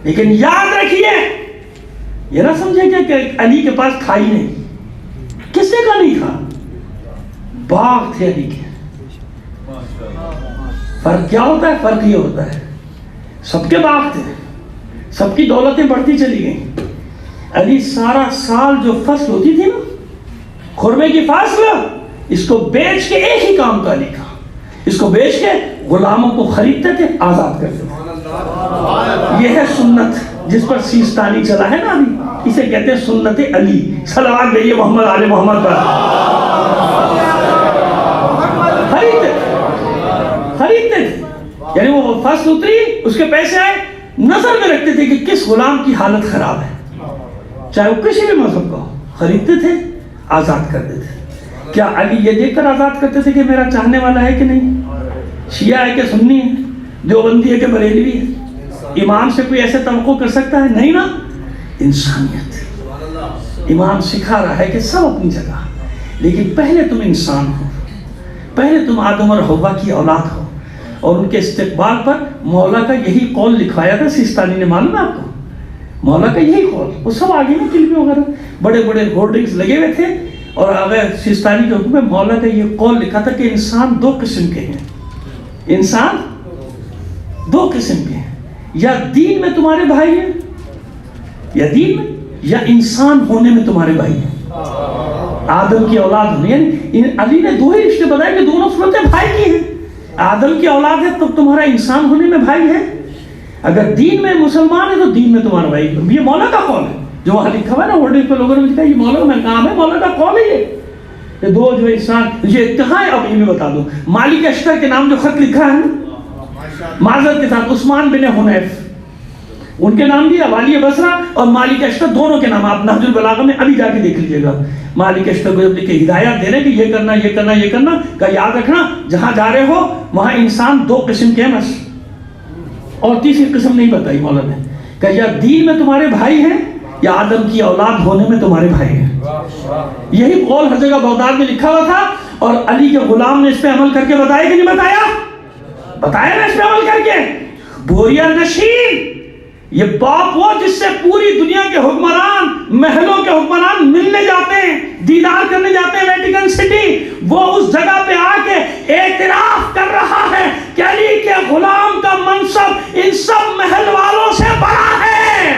لیکن یاد رکھیے، یہ نہ سمجھے کہ علی کے پاس تھا ہی نہیں. کسی کا نہیں تھا، باغ تھے علی کے. فرق کیا ہوتا ہے؟ فرق یہ ہوتا ہے سب کے باغ تھے، سب کی دولتیں بڑھتی چلی گئیں. علی سارا سال جو فصل ہوتی تھی نا، خرمے کی فصل، اس کو بیچ کے ایک ہی کام کا علی کا، اس کو بیچ کے غلاموں کو خریدتے تھے، آزاد کرتے تھے. یہ ہے سنت جس پر سیستانی چلا ہے نا ابھی، اسے کہتے ہیں سنت علی. صلوات بھیجیے محمد آل محمد پر. خریدتے تھے، یعنی وہ فصل اتری، اس کے پیسے آئے، نظر میں رکھتے تھے کہ کس غلام کی حالت خراب ہے، چاہے وہ کسی بھی مذہب کا ہو، خریدتے تھے، آزاد کرتے تھے. کیا علی یہ دیکھ کر آزاد کرتے تھے کہ میرا چاہنے والا ہے کہ نہیں، شیعہ ہے کہ سنی ہے، دیوبندی ہے کہ بریلوی ہے؟ امام سے کوئی ایسے توقع کر سکتا ہے؟ نہیں نا. انسانیت، امام سکھا رہا ہے کہ سب اپنی جگہ، لیکن پہلے تم انسان ہو، پہلے تم آدم اور حوا کی اولاد ہو. اور ان کے استقبال پر مولا کا یہی قول لکھوایا تھا سیستانی نے، معلوم ہے آپ کو؟ مولا کا یہی قول، وہ سب آگے میں کلمے وغیرہ بڑے بڑے ہورڈنگز لگے ہوئے تھے، اور اگر سیستانی کے حکم میں مولا کا یہ قول لکھا تھا کہ انسان دو قسم کے ہیں. انسان دو قسم کے ہیں، یا دین میں تمہارے بھائی ہیں، یا دین میں، یا انسان ہونے میں تمہارے بھائی ہیں. آدم کی اولاد ہونے، یعنی علی نے دو ہی رشتے بتائے کہ دونوں صورتیں بھائی کی ہیں. آدم کی اولاد ہے تب تمہارا انسان ہونے میں بھائی ہے، اگر دین میں مسلمان ہے تو دین میں تمہارا بھائی. یہ مولا کا قول ہے جو وہاں لکھا ہوا ہے نا ہورڈنگ پہ، لوگوں نے لکھا یہ مولا کا کام ہے، مولا کا قول ہے یہ دو جو انسان. یہ اتحاد ہے. اب یہ میں بتا دوں، مالک اشتر کے نام جو خط لکھا ہے نا، معذرت کے ساتھ عثمان بن حنیف، ان کے نام بھی والی بصرہ اور مالک اشتر دونوں کے نام آپ نہج البلاغہ میں ابھی جا کے دیکھ لیجیے گا. مالک اشتر کو جب لکھے ہدایات دے رہے کہ یہ کرنا یہ کرنا یہ کرنا، کہ یاد رکھنا جہاں جا رہے ہو وہاں انسان دو قسم کے ہیں بس، اور تیسری قسم نہیں بتائی مولا نے، کہ یا دین میں تمہارے بھائی ہیں یا آدم کی اولاد ہونے میں تمہارے بھائی ہیں. یہی قول ہر جگہ بغداد میں لکھا ہوا تھا، اور علی کے غلام نے اس پہ عمل کر کے بتایا کہ نہیں بتایا؟ بتایا نا اس پہ عمل کر کے. بوریا نشین، یہ باپ وہ جس سے پوری دنیا کے حکمران، محلوں کے حکمران ملنے جاتے ہیں، دیدار کرنے جاتے ہیں ویٹیکن سٹی، وہ اس جگہ پہ آ کے اعتراف کر رہا ہے کہ علی کے غلام کا منصب ان سب محل والوں سے بڑا ہے.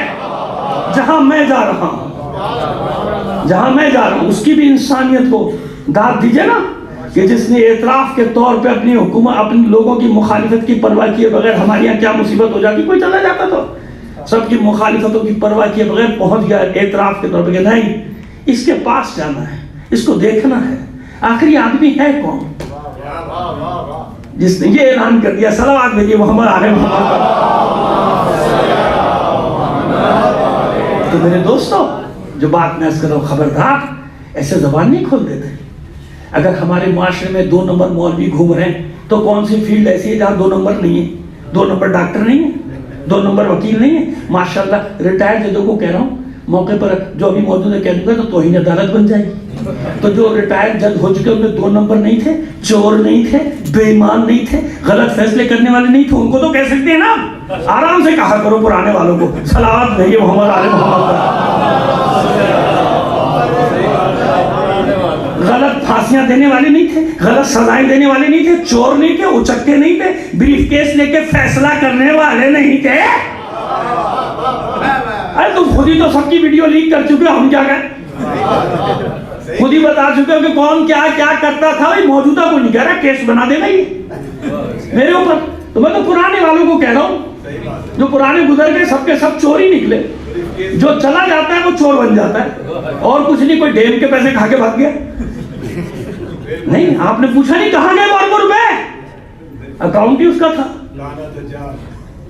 جہاں میں جا رہا ہوں، جہاں میں جا رہا ہوں، اس کی بھی انسانیت کو داد دیجئے نا، کہ جس نے اعتراف کے طور پہ اپنی حکومت، اپنے لوگوں کی مخالفت کی پرواہ کیے بغیر، ہمارے یہاں کیا مصیبت ہو جاتی، کوئی چلا جاتا تو سب کی مخالفتوں کی پرواہ کیے بغیر پہنچ گیا اعتراف کے طور پہ کہ نہیں، اس کے پاس جانا ہے، اس کو دیکھنا ہے آخری آدمی ہے کون جس نے یہ اعلان کر دیا. صلوات بھیجیے محمد آل محمد. تو میرے دوستو، جو بات میں عرض کر رہا ہوں، خبردار ایسے زبان نہیں کھول دیتے. اگر ہمارے معاشرے میں 2 نمبر مولوی گھوم رہے ہیں تو کون سی فیلڈ ایسی ہے جہاں 2 نمبر نہیں ہے؟ 2 نمبر ڈاکٹر نہیں ہے، 2 نمبر وکیل نہیں ہے. ماشاءاللہ ریٹائر ججوں کو کہہ رہا ہوں، موقع پر جو ابھی موجود ہے کہہ دوں گا تو توہین عدالت بن جائے گی. تو جو ریٹائر جج ہو چکے ان میں 2 نمبر نہیں تھے، چور نہیں تھے، بے ایمان نہیں تھے، غلط فیصلے کرنے والے نہیں تھے، ان کو تو کہہ سکتے ہیں نا. آرام سے کہا کرو پرانے والوں کو. صلوات بھیجیے محمد آل محمد. غلط پھانسیاں دینے والے نہیں تھے، غلط سزائیں دینے والے نہیں تھے، چور نہیں تھے، اچکے نہیں تھے، بریف کیس لے کے فیصلہ کرنے والے نہیں تھے. ارے تم خود ہی تو سب کی ویڈیو لیک کر چکے ہو، ہم کیا کہیں؟ خود ہی بتا چکے ہو کہ کون کیا کیا کرتا تھا. موجودہ کو نہیں کہہ رہا، کیس بنا دے گا یہ میرے اوپر. تو میں تو پرانے والوں کو کہہ رہا ہوں، جو پرانے گزر گئے سب کے سب چور ہی نکلے. جو چلا جاتا ہے وہ چور بن جاتا ہے، اور کچھ نہیں. کوئی ڈیم کے پیسے کھا کے بھاگ گیا نہیں. آپ نے پوچھا نہیں کہاں گئے 2 روپے؟ اکاؤنٹ ہی اس کا تھا،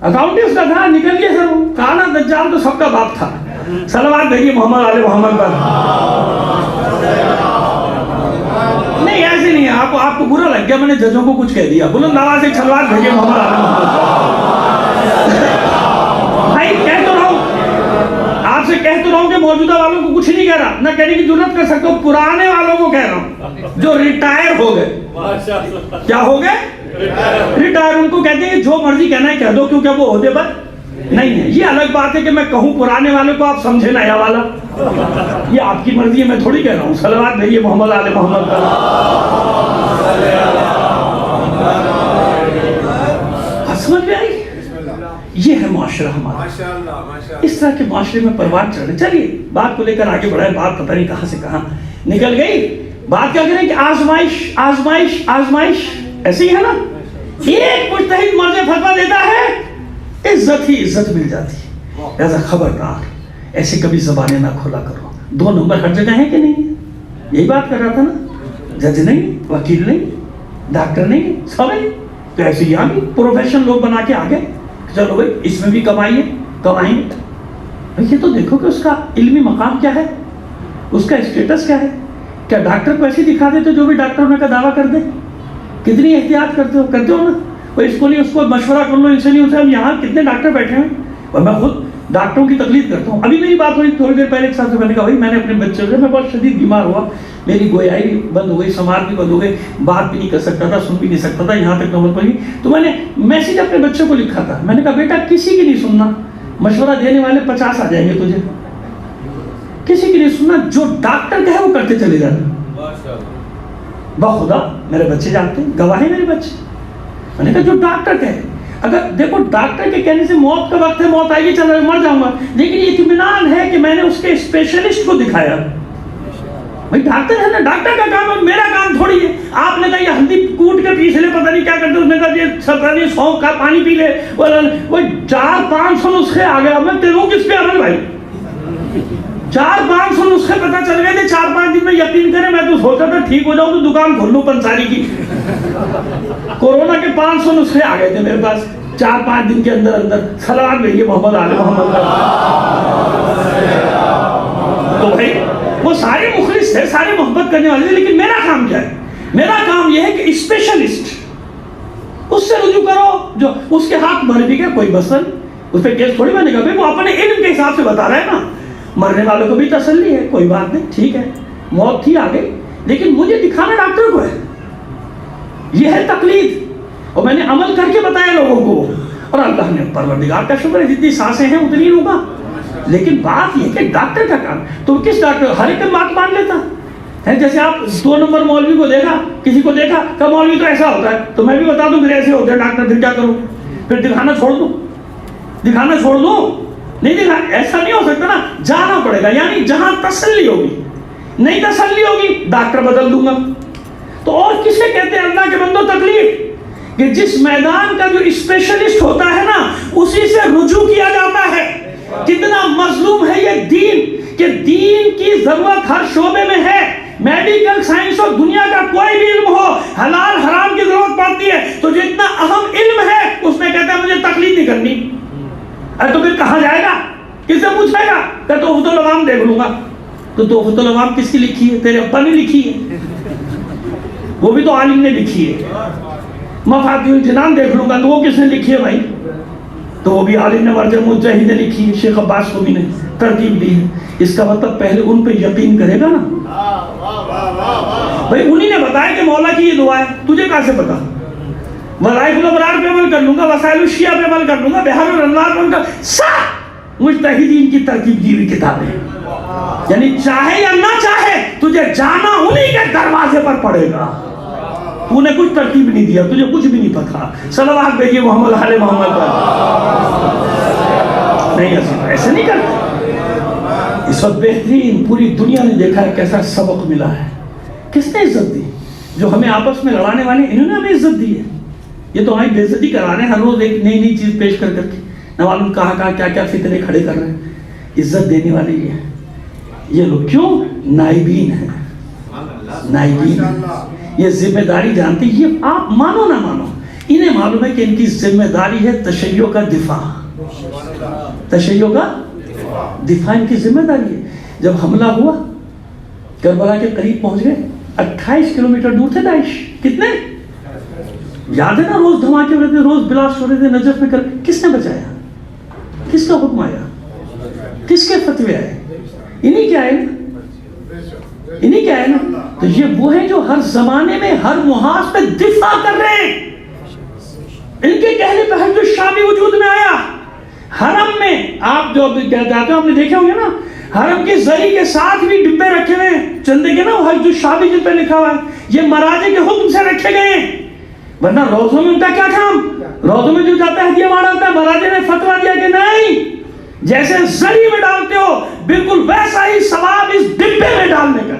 اکاؤنٹ ہی اس کا تھا، نکل گیا سر. کانا دجال تو سب کا باپ تھا. صلوات بھیجیے محمد آل محمد پر. نہیں ایسے نہیں ہے. آپ کو برا لگ گیا میں نے ججوں کو کچھ کہہ دیا. بلند آواز سے صلوات بھیجیے محمد آل محمد. بھائی کہہ تو رہا ہوں، آپ سے کہہ تو رہا ہوں کہ موجودہ والوں کو کچھ نہیں کہہ رہا، نہ کہنے کی ضرورت کر سکتا ہوں، پرانے والوں کو کہہ رہا ہوں جو ریٹائر ہو گئے. کیا ہو گئے؟ ریٹائر. ان کو کہتے ہیں کہ جو مرضی کہنا ہے کہہ دو، کیونکہ وہ عہدے پر نہیں ہے. یہ الگ بات ہے کہ میں کہوں پرانے والوں کو، آپ سمجھے نیا والا، یہ آپ کی مرضی ہے، میں تھوڑی کہہ رہا ہوں. صلوات بھیجیے محمد آل محمد پر. سمجھ میں آئی؟ یہ ہے معاشرہ ہمارا. اس طرح کے معاشرے میں پروان چڑھ رہے. چلیے بات کو لے کر آگے بڑھائے. بات پتہ نہیں کہاں سے کہاں نکل گئی. بات کیا کریں کہ آزمائش آزمائش آزمائش ایسے ہی ہے نا. ایک مجتہد مرض فتویٰ دیتا ہے، عزت ہی عزت مل جاتی ہے. لہذا خبردار ایسے کبھی زبانیں نہ کھولا کرو. 2 نمبر ہر جگہ ہے کہ نہیں ہے؟ یہی بات کر رہا تھا نا. جج نہیں، وکیل نہیں، ڈاکٹر نہیں، سب ہے. تو ایسے یہاں بھی پروفیشن لوگ بنا کے آگے چلو بھائی اس میں بھی کمائیے، کمائیں گے. یہ تو دیکھو کہ اس کا علمی مقام کیا ہے، اس کا اسٹیٹس کیا ہے. کیا ڈاکٹر کو ایسے دکھا دیتے جو بھی ڈاکٹر ہونے کا دعویٰ کر دے؟ کتنی احتیاط کرتے ہو نا. وہ اس کو نہیں، اس کو مشورہ کر لو، ان سے نہیں ہوتا. ہم یہاں کتنے ڈاکٹر بیٹھے ہیں اور میں خود ڈاکٹروں کی تقلید کرتا ہوں. ابھی میری بات ہوئی تھوڑی دیر پہلے ایک ساتھ سے، میں نے کہا بھائی میں نے اپنے بچے سے، میں بہت شدید بیمار ہوا، میری گویائی بھی بند ہو گئی، سماعت بھی بند ہو گئی، بات بھی نہیں کر سکتا تھا، سن بھی نہیں سکتا تھا، یہاں تک نوبت پڑی. تو میں نے میسیج اپنے بچوں کو لکھا تھا. میں نے کہا بیٹا کسی کی نہیں سننا، مشورہ دینے والے 50 آ جائیں گے تجھے. کسی کی نہیں سننا، جو ڈاکٹر کہے وہ کرتے چلے جانا. بخدا میرے بچے جانتے ہیں، گواہ ہیں میرے بچے. میں نے کہا جو ڈاکٹر کہے، اگر دیکھو ڈاکٹر کے کہنے سے موت کا وقت ہے، موت آئے گی، چل رہا مر جاؤں گا، لیکن یہ اطمینان ہے کہ میں نے اس کے اسپیشلسٹ کو دکھایا. بھائی ڈاکٹر ہے نا، ڈاکٹر کا کام ہے، میرا کام تھوڑی ہے. آپ نے کہا یہ ہلدی کوٹ کے پیس لے، پتہ نہیں کیا کرتے، اس نے کہا یہ سفرانی سونف کا پانی پی لے. وہ 400-500 نسخے آ گئے. اب میں تیروں کس پہ عمل بھائی؟ 400-500 نسخے پتہ چل گئے تھے 4-5 دن میں. یقین کریں میں تو سوچا تھا ٹھیک ہو جاؤں تو دکان کھول لوں پنساری کی. کورونا کے 500 نسخے آ گئے تھے میرے پاس 4-5 دن کے اندر. صلوات بھیجیے محمد آل محمد. تو بھائی وہ سارے مخلص تھے، سارے محبت کرنے والے تھے، لیکن میرا کام کیا ہے؟ میرا کام یہ ہے کہ اسپیشلسٹ اس سے رجوع کرو، جو اس کے ہاتھ مر بھی گئے کوئی مسئلہ نہیں، اس پہ کیس تھوڑی بنے گا. وہ اپنے علم کے حساب سے بتا رہے ہیں نا. مرنے والوں کو بھی تسلی ہے، کوئی بات نہیں، ٹھیک ہے، موت تھی آگے، لیکن مجھے دکھانا ڈاکٹر کو ہے. یہ ہے تقلید، اور میں نے عمل کر کے بتایا لوگوں کو. اور اللہ نے پروردگار کا شکر ہے جتنی سانسیں ہیں اتنی ہوگا. لیکن بات یہ کہ ڈاکٹر کا کام، تو کس ڈاکٹر ہر ایک بات مان لیتا ہے. جیسے آپ 2 نمبر مولوی کو دیکھا، کسی کو دیکھا کہ مولوی تو ایسا ہوتا ہے، تو میں بھی بتا دوں پھر ایسے ہوتے ہیں ڈاکٹر، پھر کیا کروں؟ پھر دکھانا چھوڑ دوں؟ نہیں دکھا. ایسا نہیں ہو سکتا نا، جانا پڑے گا. یعنی جہاں تسلی ہوگی، نہیں تسلی ہوگی ڈاکٹر بدل دوں گا. تو اور کسے کہتے ہیں اللہ کے بندوں تکلیف؟ کہ جس میدان کا جو اسپیشلسٹ ہوتا ہے نا، اسی سے رجوع کیا جاتا ہے. کتنا مظلوم ہے یہ دین، کہ دین کی ضرورت ہر شعبے میں ہے. میڈیکل سائنس اور دنیا کا کوئی بھی علم ہو، حلال حرام کی ضرورت پڑتی ہے. تو جو اتنا اہم علم ہے اس میں کہتا ہے مجھے تقلید نہیں کرنی. ارے تو پھر کہاں جائے گا؟ کس سے پوچھے گا؟ کہ تحفۃ العوام دیکھ لوں گا. تو تحفۃ العوام کس کی لکھی ہے؟ تیرے ابا نے لکھی ہے، وہ بھی تو عالم نے لکھی ہے. مفاتیح الجنان دیکھ لوں گا، تو وہ کس نے لکھی ہے بھائی؟ تو وہ بھی عالم نے، مرجع مجتہد نے لکھی ہے، شیخ عباس کو بھی نے ترتیب دی ہے. اس کا مطلب پہلے ان پہ یقین کرے گا نا. بھائی انہی نے بتایا کہ مولا کی یہ دعا ہے، تجھے کہاں سے پتا؟ وظائف الابرار پہ عمل کر لوں گا، وسائل الشیعہ پہ عمل کر لوں گا، بہار الانوار پہ عمل کر، سب مجتہدین کی ترتیب دی ہوئی کتابیں. یعنی چاہے یا نہ چاہے تجھے جانا انہی کے دروازے پر پڑے گا. تو نے کچھ ترتیب نہیں دیا، تجھے کچھ بھی نہیں پتا. صلوات بھیجیے محمد آل محمد پر. نہیں ایسے نہیں کرتے. اس وقت بہترین پوری دنیا نے دیکھا ہے کیسا سبق ملا ہے. کس نے عزت دی؟ جو ہمیں آپس میں لڑانے والے، انہوں نے ہمیں عزت دی ہے. یہ تو ہماری بے عزتی کرا رہے ہیں ہر روز ایک نئی چیز پیش کر کے. نہ معلوم کہاں کیا فتنے کھڑے کر رہے ہیں. عزت دینے والے یہ لوگ کیوں؟ نائبین ہیں. نائبین یہ ذمہ داری جانتے ہیں. یہ آپ مانو نہ مانو، انہیں معلوم ہے کہ ان کی ذمہ داری ہے تشیع کا دفاع. تشیع کا دفاع ان کی ذمہ داری ہے. جب حملہ ہوا کربلا کے قریب پہنچ گئے، 28 کلومیٹر دور تھے داعش. کتنے یاد ہے نا؟ روز دھماکے ہو رہے تھے، روز بلاسٹ ہو رہے تھے. نجف میں کس نے بچایا؟ کس کا حکم آیا؟ کس کے فتوے آئے؟ انہی کیا ہے نا، انہی کیا ہے نا. تو یہ وہ ہیں جو ہر زمانے میں ہر محاذ پہ دفاع کر رہے ہیں. ان کے کہنے پہ حج الشامی وجود میں آیا. حرم میں آپ جو جاتے ہو آپ نے دیکھے ہوں گے نا، حرم کی زری کے ساتھ بھی ڈبے رکھے ہوئے ہیں چندے کے نا، وہ حج الشامی جن پہ لکھا ہوا ہے، یہ مراجع کے حکم سے رکھے گئے ہیں. ورنہ روزوں میں ان کا کیا کام؟ روزوں میں جو جاتا ہے ہدیہ مار ڈالتا ہے. مراجع نے فتویٰ دیا کہ نہیں، جیسے زری میں ڈالتے ہو بالکل ویسا ہی ثواب اس ڈبے میں ڈالنے کا،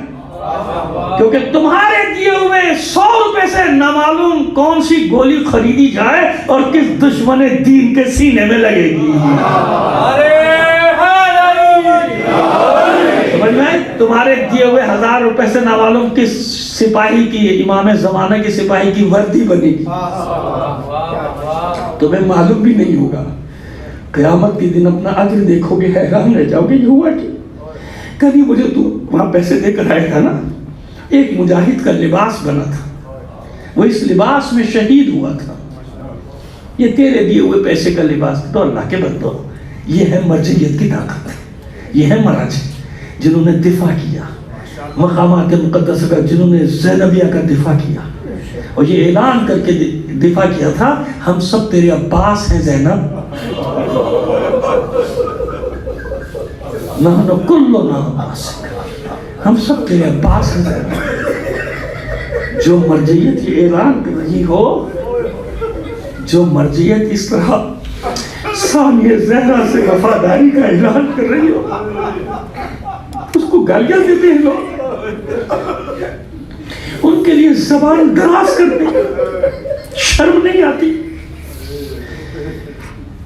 کیونکہ تمہارے دیے ہوئے 100 روپے سے نامعلوم کون سی گولی خریدی جائے اور کس دشمن دین کے سینے میں لگے گی. سمجھ میں؟ تمہارے دیے ہوئے 1000 روپے سے نامعلوم کس سپاہی کی، امام زمانہ کی سپاہی کی وردی بنے گی، تمہیں معلوم بھی نہیں ہوگا. قیامت کے دن اپنا اجر دیکھو گے، حیران رہ جاؤ گے یہ ہوا کہ کبھی مجھے تو وہاں پیسے دے کر آئے تھا نا، ایک مجاہد کا لباس بنا تھا، وہ اس لباس میں شہید ہوا تھا، یہ تیرے دیے ہوئے پیسے کا لباس. تو اللہ کے بندو، یہ ہے مرجعیت کی طاقت، یہ ہے مراجع جنہوں نے دفاع کیا، مقامات مقدسہ کا جنہوں نے زینبیہ کا دفاع کیا، اور یہ اعلان کر کے دفاع کیا تھا ہم سب تیرے عباس ہیں زینب، نحن کلنا عباسک، ہم سب تیرے عباس ہیں زینب. جو مرجعیت یہ اعلان کر رہی ہو، جو مرجعیت اس طرح ثانیہ زہرا سے وفاداری کا اعلان کر رہی ہو، اس کو گالیاں دیتے ہیں لوگ، ان کے لیے زبان دراز کرتے ہیں، شرم نہیں آتی.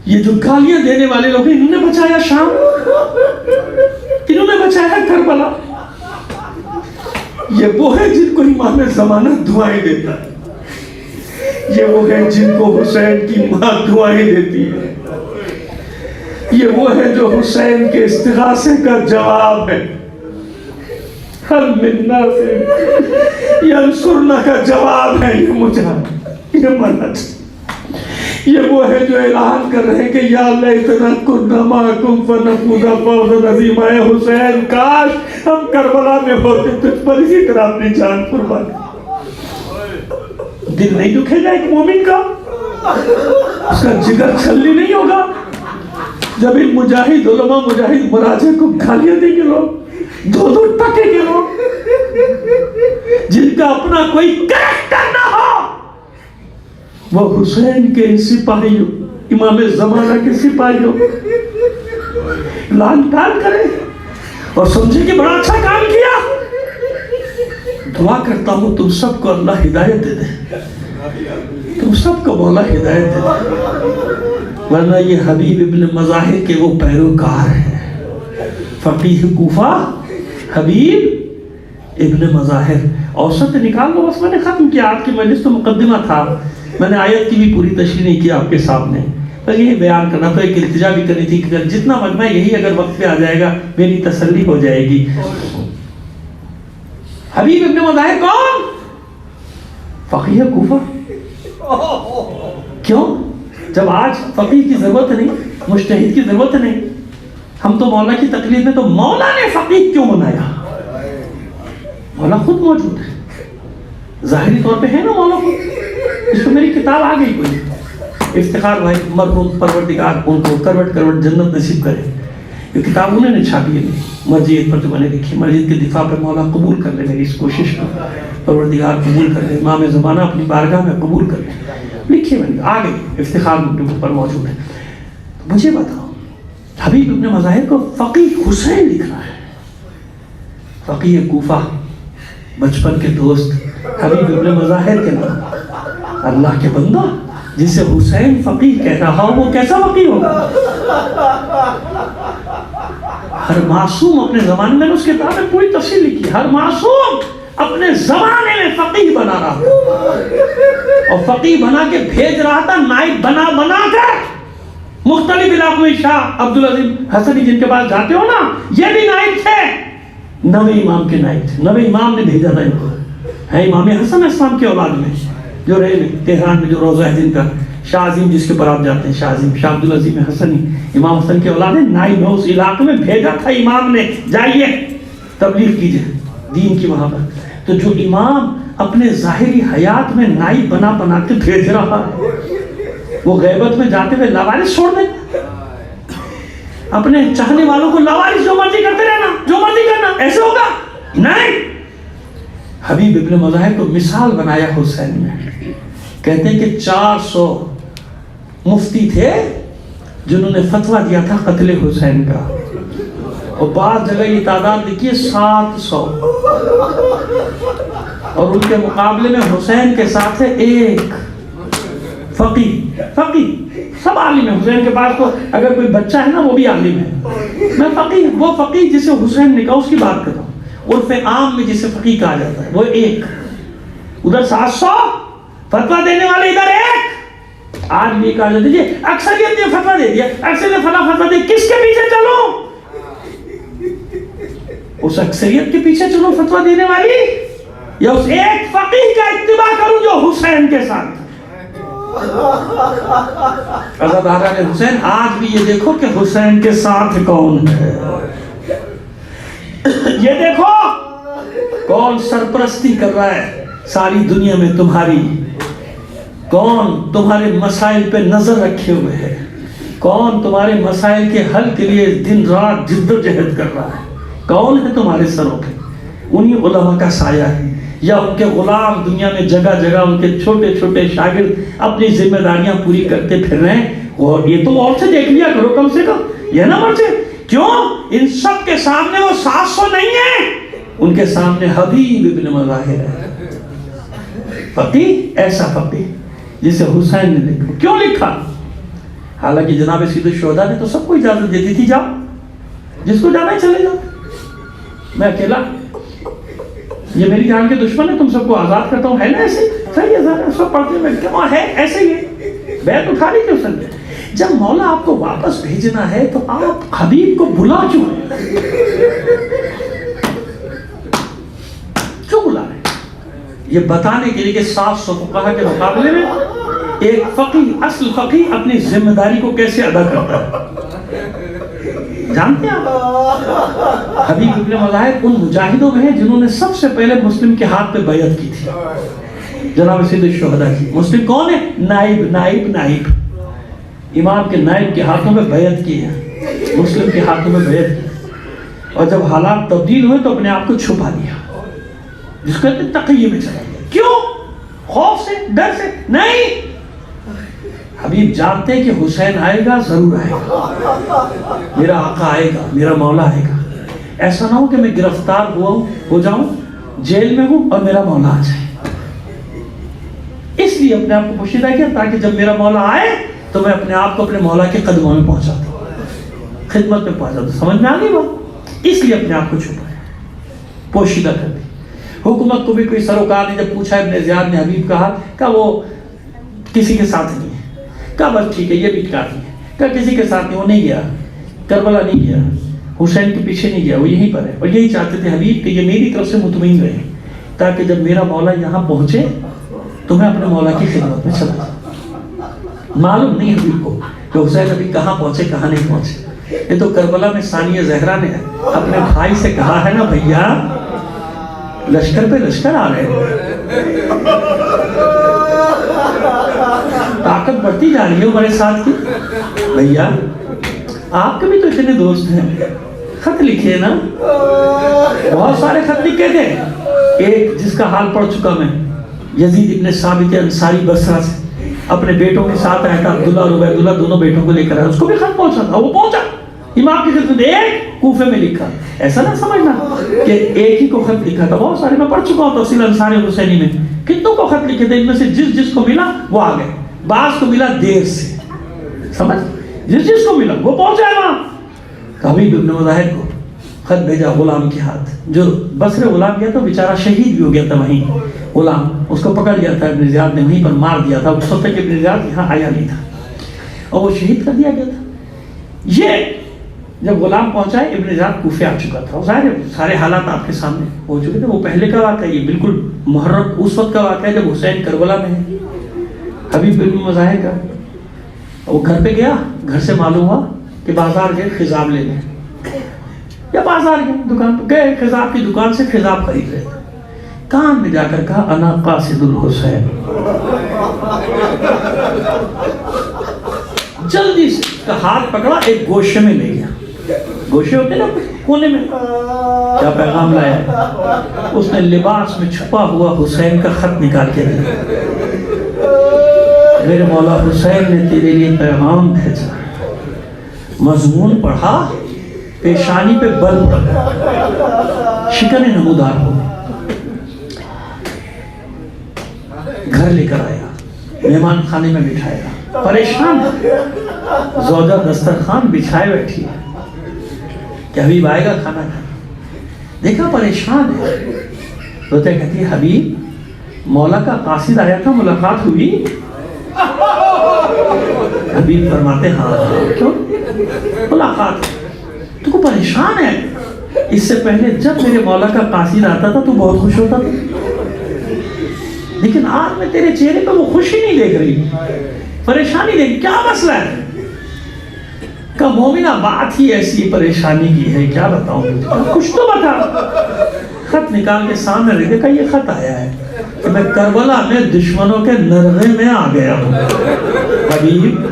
یہ جو گالیاں دینے والے لوگ ہیں، انہوں نے بچایا شام، انہوں نے بچایا کربلا. یہ وہ ہے جن کو امام زمانہ دعائیں دیتا ہے، یہ وہ ہے جن کو حسین کی ماں دعائیں دیتی ہے، یہ وہ ہے جو حسین کے استغاثے کا جواب ہے. حل من ناصر ینصرنا کا جواب ہے یہ مجاہد، یہ منج. یہ وہ ہے جو اعلان کر رہے ہیں کہ یا لیتنا کنا معکم فنفوز فوزا عظیما. اے حسین کاش ہم کربلا میں ہوتے تجھ پر اسی طرح اپنی جان قربان. دل نہیں دکھے گا ایک مومن کا، اس کا جگر چھلنی نہیں ہوگا جب ان مجاہد علماء مجاہد مراجع کو گالیاں دیں گے لوگ، دو ٹکے گے لوگ جن کا اپنا کوئی کریکٹر نہ ہو. وہ حسین کے سپاہیوں، امام زمانہ کے سپاہیوں لان تان کرے اور سمجھے کہ بڑا اچھا کام کیا. دعا کرتا ہوں تم سب کو اللہ ہدایت دے دے، تم سب کو مولا ہدایت دے دے، ورنہ یہ حبیب ابن مظاہر کے وہ پیروکار ہیں. فقیہ کوفہ حبیب ابن مظاہر. اوسط نکال لو، بس میں نے ختم کیا. آپ کی مجلس تو مقدمہ تھا، میں نے آیت کی بھی پوری تشریح نہیں کی آپ کے سامنے، بس یہی بیان کرنا تھا. ایک التجا بھی کرنی تھی کہ جتنا مجمع یہی اگر وقت پہ آ جائے گا میری تسلی ہو جائے گی. حبیب ابن مظاہر کون؟ فقیہ کوفہ. کیوں؟ جب آج فقیہ کی ضرورت نہیں، مجتہد کی ضرورت نہیں، ہم تو مولا کی تقلید میں تو مولا نے فقیہ کیوں بنایا؟ مولا خود موجود ہے، ظاہری طور پہ ہے نا مولا خود. اس پہ میری کتاب آ گئی کوئی، افتخار بھائی مرحوم پروردگار ان کو کروٹ کروٹ جنت نصیب کرے. یہ کتاب انہوں نے چھاپی ہے مرجعیت پر جو میں نے لکھی. مرجعیت کے دفاع پر مولا قبول کر لے میری اس کوشش کو، پروردگار قبول کر لے، امام زمانہ اپنی بارگاہ میں قبول کر لے. لکھی میں آ گئی، افتخار پر موجود ہے. مجھے بتاؤ، حبیب ابن مظاہر کو فقیہ حسین لکھ رہا ہے. فقیہ کوفہ، بچپن کے دوست حبیب ابن مظاہر کے نام. اللہ کے بندہ، جسے حسین فقیہ کہہ رہا ہو وہ کیسا فقیہ ہوگا؟ ہر معصوم اپنے زمانے میں، اس کتاب میں پوری تفصیل لکھی، ہر معصوم اپنے زمانے میں فقیہ بنا رہا تھا، اور فقیہ بنا کے بھیج رہا تھا نائب بنا کر مختلف علاقوں میں. شاہ عبدالعظیم حسنی جن کے پاس جاتے ہو نا، یہ بھی نائب تھے، 9ویں امام کے نائب تھے. 9ویں امام نے بھیجا تھا ان کو، ہے امام حسن اسلام کے اولاد میں جو رہے تہران میں، جو روضہ ہے جن کا شاہ عظیم جس کے اوپر آپ جاتے ہیں، شاہ عظیم شاہ عبدالعظیم حسنی، امام حسن کے اولاد ہیں، نائب ہے، اس علاقے میں بھیجا تھا امام نے، جائیے تبلیغ کیجئے دین کی وہاں پر۔ تو جو امام اپنے ظاہری حیات میں نائب بنا بنا کے بھیج رہا ہے، وہ غیبت میں جاتے ہوئے لاوارث چھوڑ دیں؟ اپنے چاہنے والوں کو لاوارث جو مرضی کرتے رہنا، جو مرضی کرنا، ایسے ہوگا؟ نہیں۔ حبیب ابن مظاہر کو مثال بنایا حسین میں، کہتے ہیں کہ 400 مفتی تھے جنہوں نے فتویٰ دیا تھا قتل حسین کا، اور بعض جگہ یہ تعداد دیکھیے 700، اور ان کے مقابلے میں حسین کے ساتھ ہے ایک فقیہ، سب عالم ہے۔ حسین کے پاس تو اگر کوئی بچہ ہے نا وہ بھی عالم ہے، میں فقیہ، وہ فقیہ جسے حسین نے کہا اس کی بات کرتا ہوں، عرف عام میں جسے فقیہ کہا جاتا ہے وہ ایک، ادھر 700 فتویٰ دینے والے، ادھر ایک۔ آج بھی کہا جاتا ہے اکثریت نے فتویٰ دے دیا، اکثریت نے فلاں فتویٰ دے، کس کے پیچھے چلو؟ اس اکثریت کے پیچھے چلو فتویٰ دینے والی، یا اس ایک فقیہ کا اتباع کروں جو حسین کے ساتھ؟ عزاداران حسین، آج بھی یہ دیکھو کہ حسین کے ساتھ کون ہے، یہ دیکھو کون سرپرستی کر رہا ہے ساری دنیا میں تمہاری، کون تمہارے مسائل پہ نظر رکھے ہوئے ہے، کون تمہارے مسائل کے حل کے لیے دن رات جد و جہد کر رہا ہے، کون ہے تمہارے سروں پہ؟ انہی علماء کا سایہ ہے، یا ان کے غلام دنیا میں جگہ جگہ ان کے چھوٹے چھوٹے شاگرد اپنی ذمہ داریاں پوری کرتے پھر رہے ہیں۔ اور یہ تم اور سے دیکھ لیا کرو کم سے کم، یہ نہ مرچے کیوں؟ ان سب کے سامنے وہ 700 نہیں ہیں، ان کے سامنے حبیب ابن مظاہر ہے، فقیہ، ایسا فقیہ جسے حسین نے لکھا۔ کیوں لکھا؟ حالانکہ جناب سید الشہداء نے تو سب کو اجازت دیتی تھی، جاؤ جس کو جانا ہے چلے جاؤ، میں اکیلا، یہ میری جان کے دشمن ہے، تم سب کو آزاد کرتا ہوں، ہے نا ایسے؟ صحیح ہے، سب پڑھتے ہیں، کیوں ہے ایسے ہی ہے، بیعت اٹھا لی تھی اس نے۔ جب مولا آپ کو واپس بھیجنا ہے تو آپ حبیب کو بلا کیوں بلا رہے ہیں؟ یہ بتانے کے لیے کہ 700 فقہا کے مقابلے میں ایک فقیہ، اصل فقیہ اپنی ذمہ داری کو کیسے ادا کرتا ہے، جانتے ہیں آپ؟ حبیب ابن مظاہر ان مجاہدوں میں ہیں جنہوں نے سب سے پہلے مسلم کے ہاتھ پہ بیعت کی تھی، جناب سید الشہداء کی۔ مسلم کون ہے؟ نائب، امام کے نائب کے ہاتھوں میں بیعت کی ہے، مسلم کے ہاتھوں میں بیعت کی، اور جب حالات تبدیل ہوئے تو اپنے آپ کو چھپا دیا، جس کو کہتے ہیں تقیہ میں چلا گیا۔ کیوں؟ خوف سے، ڈر سے نہیں، حبیب جانتے ہیں کہ حسین آئے گا، ضرور آئے گا، میرا آقا آئے گا، میرا مولا آئے گا، ایسا نہ ہو کہ میں گرفتار ہو جاؤں، جیل میں ہوں اور میرا مولا آ جائے، اس لیے اپنے آپ کو پوشیدہ کیا تاکہ جب میرا مولا آئے تو میں اپنے آپ کو اپنے مولا کے قدموں میں پہنچا دوں، خدمت میں پہنچا دوں۔ سمجھ میں آ گئی بات؟ اس لیے اپنے آپ کو چھپایا، پوشیدہ کر دی۔ حکومت کو بھی کوئی سروکار نے جب پوچھا ابن زیاد نے حبیب کہا کہ وہ کسی کے ساتھ نہیں ہے، کہا بس ٹھیک ہے، یہ بھی کافی ہے، کہا کسی کے ساتھ نہیں، وہ نہیں گیا، کربلا نہیں گیا، حسین کے پیچھے نہیں گیا، وہ یہیں پر ہے، اور یہی چاہتے تھے حبیب کہ یہ میری طرف سے مطمئن رہے تاکہ جب میرا مولا یہاں پہنچے تو میں اپنے مولا کی خدمت میں چلا جاؤں۔ معلوم نہیں حبیب کو کہ حسین ابھی کہاں پہنچے کہاں نہیں پہنچے، یہ تو کربلا میں ثانیہ زہرا نے اپنے بھائی سے کہا ہے نا، بھیا لشکر پہ لشکر آ رہے ہیں، طاقت بڑھتی جا رہی ہے ہمارے ساتھ کی، بھیا آپ کے بھی تو اتنے دوست ہیں، خط لکھے نا، بہت سارے خط لکھے تھے، ایک جس کا حال پڑھ چکا میں، یزید ابن ثابت انصاری بصرہ سے اپنے بیٹوں کے ساتھ آیا تھا، عبداللہ اور عبیداللہ دونوں بیٹوں کو لے کر آیا، اس کو بھی خط پہنچا تھا، وہ پہنچا امام کی خدمت، ایک کوفے میں لکھا، ایسا نہ سمجھنا کہ ایک ہی کو خط لکھا تھا، بہت سارے میں پڑھ چکا ہوں تفصیل انصار حسینی میں، کتنوں کو خط لکھے تھے، ان میں سے جس کو ملا وہ آ گئے، بعض کو ملا دیر سے، سمجھ، جس کو ملا وہ پہنچا ہے وہاں۔ حبیب ابن مظاہر کو خط بھیجا غلام کے ہاتھ، جو بصرے غلام گیا تھا بیچارہ شہید بھی ہو گیا تھا وہیں، غلام اس کو پکڑ گیا تھا، ابن زیاد نے وہیں پر مار دیا تھا، اس وقت ابن زیاد یہاں آیا نہیں تھا اور وہ شہید کر دیا گیا تھا۔ یہ جب غلام پہنچا ہے ابن زیاد کوفے آ چکا تھا، ظاہر ہے سارے حالات آپ کے سامنے ہو چکے تھے، وہ پہلے کا واقعہ، یہ بالکل محرم اس وقت کا واقعہ ہے جب حسین کربلا میں ہے، حبیب ابن مظاہر کا وہ گھر پہ گیا, گھر سے معلوم ہوا کہ بازار گئے خضاب لینے, یا بازار گئے دکان پہ گئے, خضاب کی دکان سے خضاب خرید رہے تھے. کان میں جا کر کہا انا قاصد الحسین. جلدی سے اس کا ہاتھ پکڑا, ایک گوشے میں لے گیا. گوشے ہوتے نا کونے میں. کیا پیغام لایا؟ اس نے لباس میں چھپا ہوا حسین کا خط نکال کے دیا. میرے مولا حسین نے تیرے لیے پیغام بھیجا. مضمون پڑھا, پیشانی پہ بل پڑا, شکن نمودار ہو. گھر لے کر آیا, مہمان خانے میں بٹھایا, پریشان. زوجہ دسترخوان بچھائے بیٹھی ہے کہ حبیب آئے گا کھانا کھانا. دیکھا پریشان ہے, روتے کہتی ہے حبیب مولا کا قاصد آیا تھا, ملاقات ہوئی؟ حبیب فرماتے ہاں. کیوں ملاقات؟ تو کو پریشان ہے؟ اس سے پہلے جب میرے مولا کا قاصد آتا تھا تو بہت خوش ہوتا تھا, لیکن آج میں تیرے چہرے پہ وہ خوشی نہیں دیکھ رہی, پریشانی دیکھ. کیا مسئلہ ہے؟ کہ مومنہ بات ہی ایسی پریشانی کی ہے, کیا بتاؤں تجھے, کچھ تو بتا. خط نکال کے سامنے رکھ دے. کہ یہ خط آیا ہے کہ میں کربلا میں دشمنوں کے نرغے میں آ گیا ہوں. حبیب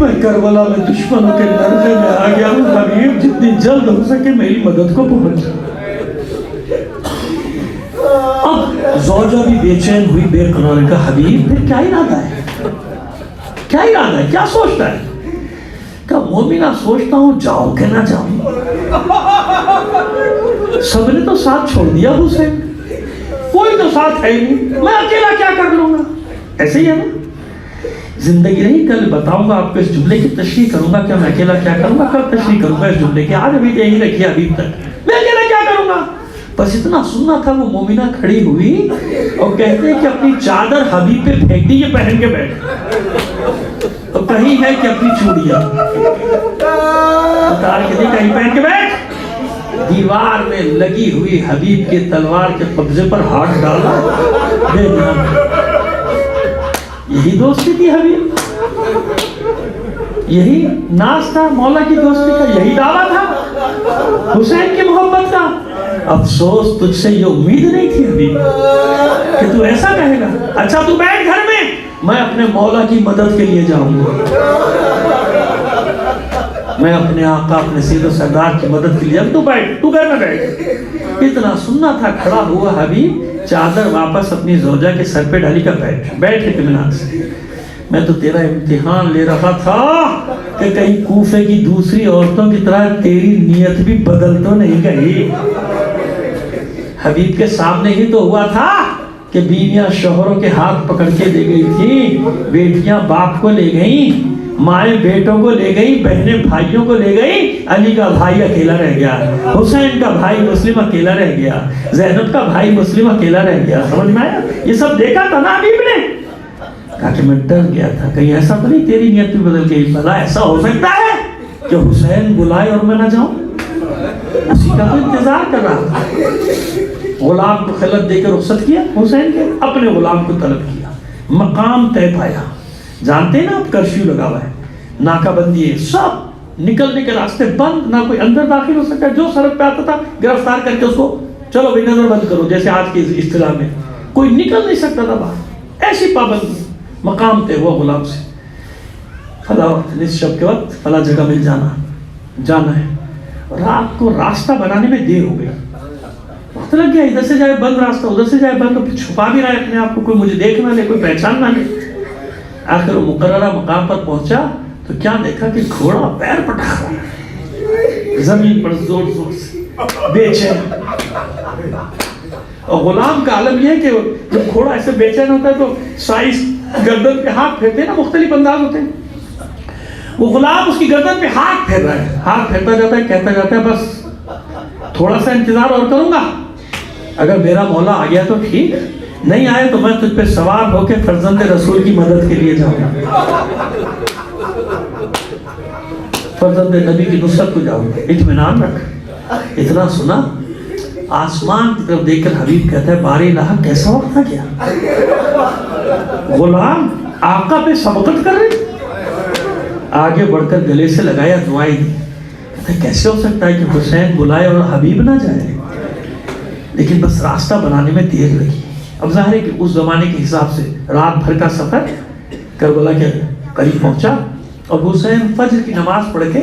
میں کربلا میں دشمنوں کے نرغے میں آ گیا ہوں. حبیب جتنی جلد ہو سکے میری مدد کو پہنچ. اب زوجہ بھی بے چین ہوئی, بے قرار. کا حبیب پھر کیا ارادہ ہے, کیا ارادہ ہے, کیا سوچتا ہے؟ کہ مومنہ سوچتا ہوں جاؤں کہ نہ جاؤں. سب نے تو ساتھ چھوڑ دیا حسین, کوئی تو ساتھ ہے ہی نہیں, میں اکیلا کیا کر لوں گا. ایسے ہی ہے نا زندگی نہیں. کل بتاؤں گا آپ کو, اس جملے کی تشریح کروں گا کہ میں اکیلا کیا کروں گا. کل تشریح کروں گا اس جملے کی. آج ابھی یہی رکھی ابھی تک میں اکیلا کیا کروں گا. بس اتنا سننا تھا. وہ مومنہ کھڑی ہوئی اور کہتے ہیں کہ اپنی چادر حبیب پہ پھینک دی, یہ پہن کے بیٹھ. تو کہیں ہے کہ اپنی چوڑیاں اتار کے دی, کہیں پہن کے بیٹھ. دیوار میں لگی ہوئی حبیب کے تلوار کے قبضے پر ہاتھ ڈالا. یہی دوستی تھی حبیب, یہی ناز تھا مولا کی دوستی کا, یہی دعویٰ تھا حسین کی محبت کا. افسوس تجھ سے یہ امید نہیں تھی حبیب کہ تو ایسا کہے گا. اچھا تو بیٹھ گھر میں, میں اپنے مولا کی مدد کے لیے جاؤں گا. میں اپنے آقا اپنے سید و سردار کی مدد کے لیے. تو بیٹھ, تو گھر میں بیٹھ. اتنا سننا تھا. کھڑا ہوا حبیب, چادر واپس اپنی زوجہ کے سر پہ ڈالی. کا بیٹھ اطمینان سے. میں تو تیرا امتحان لے رہا تھا کہ کہیں کوفے کی دوسری عورتوں کی طرح تیری نیت بھی بدل تو نہیں گئی. حبیب کے سامنے ہی تو ہوا تھا کہ بیویاں شوہروں کے ہاتھ پکڑ کے لے گئی تھی, بیٹیاں باپ کو لے گئیں, مائیں بیٹوں کو لے گئی, بہنیں بھائیوں کو لے گئی. علی کا بھائی اکیلا رہ گیا, حسین کا بھائی مسلم اکیلا رہ گیا, زینب کا بھائی مسلم اکیلا رہ گیا. سمجھ میں آیا؟ یہ سب دیکھا تھا نا حبیب نے. کہا کہ میں ڈر گیا تھا کہیں ایسا تو نہیں تیری نیت بھی بدل گئی. بھلا ایسا ہو سکتا ہے کہ حسین بلائے اور میں نہ جاؤں؟ اسی کا تو انتظار کر رہا تھا. غلام کو خلعت دے کے رخصت کیا حسین کے, اپنے غلام کو طلب کیا, مقام طے پایا. جانتے ہیں نا آپ کرفیو لگا ہوا ہے, ناکہ بندی ہے, سب نکلنے کے راستے بند, نہ کوئی اندر داخل ہو سکتا. جو سڑک پہ آتا تھا گرفتار کر کے اس کو چلو بھائی نظر بند کرو, جیسے آج کی اصطلاح میں. کوئی نکل نہیں سکتا تھا باہر, ایسی پابندی. مقام طے ہوا غلام سے, فلاں وقت اس شب کے وقت فلاں جگہ مل جانا ہے. رات کو راستہ بنانے میں دیر ہو گئی, وقت لگ گیا. ادھر سے جائے بند راستہ, ادھر سے جائے بند, تو پھر چھپا بھی رہا ہے اپنے آپ کو, کوئی مجھے دیکھ نہ لے, کوئی پہچان نہ لے. آخر وہ مقررہ مقام پر پہنچا تو کیا دیکھا کہ گھوڑا پیر پٹا رہا ہے زمین پر زور زور سے, بے چین. اور غلام کا عالم یہ ہے کہ جب گھوڑا ایسے بے چین ہوتا ہے تو سائز گردن پہ ہاتھ پھیرتے ہیں نا, مختلف انداز ہوتے ہیں. وہ غلام اس کی گردن پہ ہاتھ پھیر رہا ہے, ہاتھ پھیرتا جاتا ہے, کہتا جاتا ہے بس تھوڑا سا انتظار اور کروں گا, اگر میرا مولا آ گیا تو ٹھیک, نہیں آئے تو میں تجھ پہ سوار ہو کے فرزند رسول کی مدد کے لیے جاؤں گا, فرزند نبی کی نصرت کو جاؤں گا, اطمینان رکھ. اتنا سنا, آسمان کی طرف دیکھ کر حبیب کہتا ہے بار الہ کیسا وقت تھا کیا. غلام آقا پہ سبقت کر رہے. آگے بڑھ کر گلے سے لگایا, دعائیں دی. کیسے ہو سکتا ہے کہ حسین بلائے اور حبیب نہ جائے؟ لیکن بس راستہ بنانے میں دیر لگی. اب ظاہر ہے کہ اس زمانے کے حساب سے رات بھر کا سفر کربلا کے قریب پہنچا, اور حسین فجر کی نماز پڑھ کے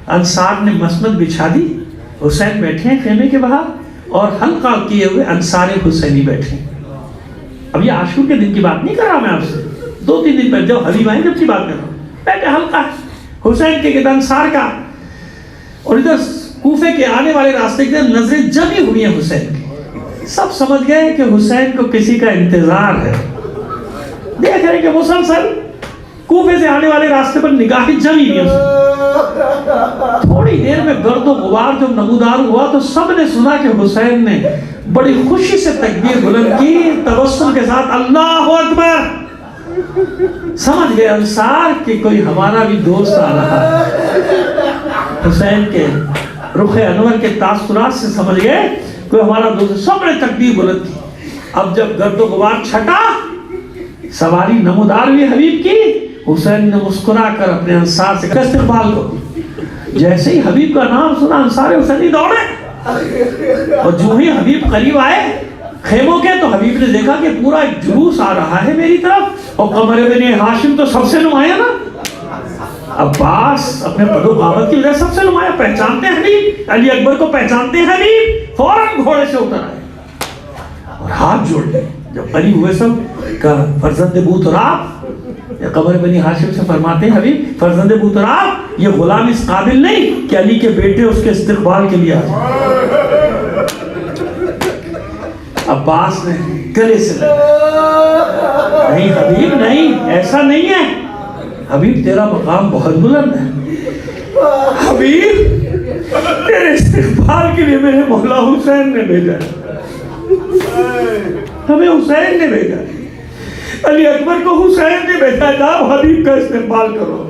انصار نے مسند بچھا دی. حسین بیٹھے ہیں خیمے کے باہر, اور حلقہ کیے ہوئے انصار حسینی بیٹھے ہیں. اب یہ عاشور کے دن کی بات نہیں کر رہا میں آپ سے, 2-3 دن پہلے جب حبیب آئے جب کی بات کر رہا ہوں. بیٹھے حلقہ حسین کے گرد انصار کا, اور ادھر کوفے کے آنے والے راستے کی نظریں جمی ہوئی ہیں حسین کی. سب سمجھ گئے کہ حسین کو کسی کا انتظار ہے. دیکھ رہے کہ مسلسل کوفے سے آنے والے راستے پر نگاہیں جمی ہوئی ہیں. تھوڑی دیر میں گرد و غبار جب نمودار ہوا تو سب نے سنا کہ حسین نے بڑی خوشی سے تکبیر بلند کی, تبسم کے ساتھ اللہ اکبر. سمجھ گئے انصار کہ کوئی ہمارا بھی دوست آ رہا ہے. حسین کے رخ انور کے تاثرات سے سمجھ گئے کوئی ہمارا دوست. سب نے تکبیر بلند کی. اب جب گرد و غبار چھٹا, سواری نمودار ہوئی حبیب کی, حسین نے مسکرا کر اپنے انصار سے استقبال کو. جیسے ہی حبیب کا نام سنا انصار حسینی دوڑے, اور جو ہی حبیب قریب آئے خیموں کے تو حبیب نے دیکھا کہ پورا ایک جلوس آ رہا ہے میری طرف, اور قمر بن ہاشم تو سب سے نمایاں نا. عباس اپنے قد و قامت کی وجہ سب سے نمایاں, پہچانتے ہیں حبیب, علی اکبر کو پہچانتے ہیں حبیب, فوراً گھوڑے سے اتر آئے اور ہاتھ جوڑ لے. جب قریب ہوئے سب کا فرزند بوتراب, قمر بنی ہاشم سے فرماتے ہیں حبیب فرزند بوتراب, یہ غلام اس قابل نہیں کہ علی کے بیٹے اس کے استقبال کے لیے آئے. عباس نے گلے سے لگا, نہیں حبیب نہیں, ایسا نہیں ہے حبیب, تیرا مقام بہت بلند ہے. حبیب تیرے استقبال کے لیے میرے مولا حسین نے بھیجا, ہمیں حسین نے بھیجا, علی اکبر کو حسین نے بھیجا, جاؤ حبیب کا استقبال کرو.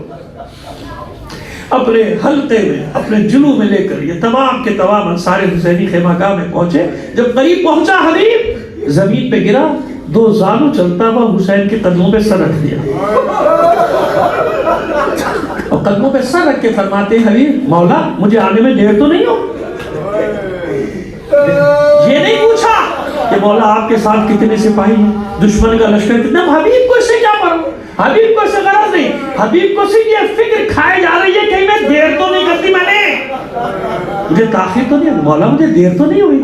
اپنے حلقے میں اپنے جلو میں لے کر یہ تمام کے تمام انصار حسینی خیمہ گاہ میں پہنچے. جب قریب پہنچا حبیب زمین پہ گرا, 2 زانو چلتا ہوا حسین کے قدموں پہ سر رکھ دیا, اور قدموں پہ سر رکھ کے فرماتے ہیں حبیب مولا مجھے آنے میں دیر تو نہیں ہو. یہ نہیں پوچھا کہ مولا آپ کے ساتھ کتنے سپاہی ہیں, دشمن کا لشکر کتنا. حبیب کو اس سے کیا پڑھو, حبیب کو اس سے غرض نہیں, حبیب کو صرف یہ فکر کھائے جا رہی ہے کہ میں دیر تو نہیں کرتی, میں نے مجھے تاخیر تو نہیں, مولا مجھے دیر تو نہیں ہوئی.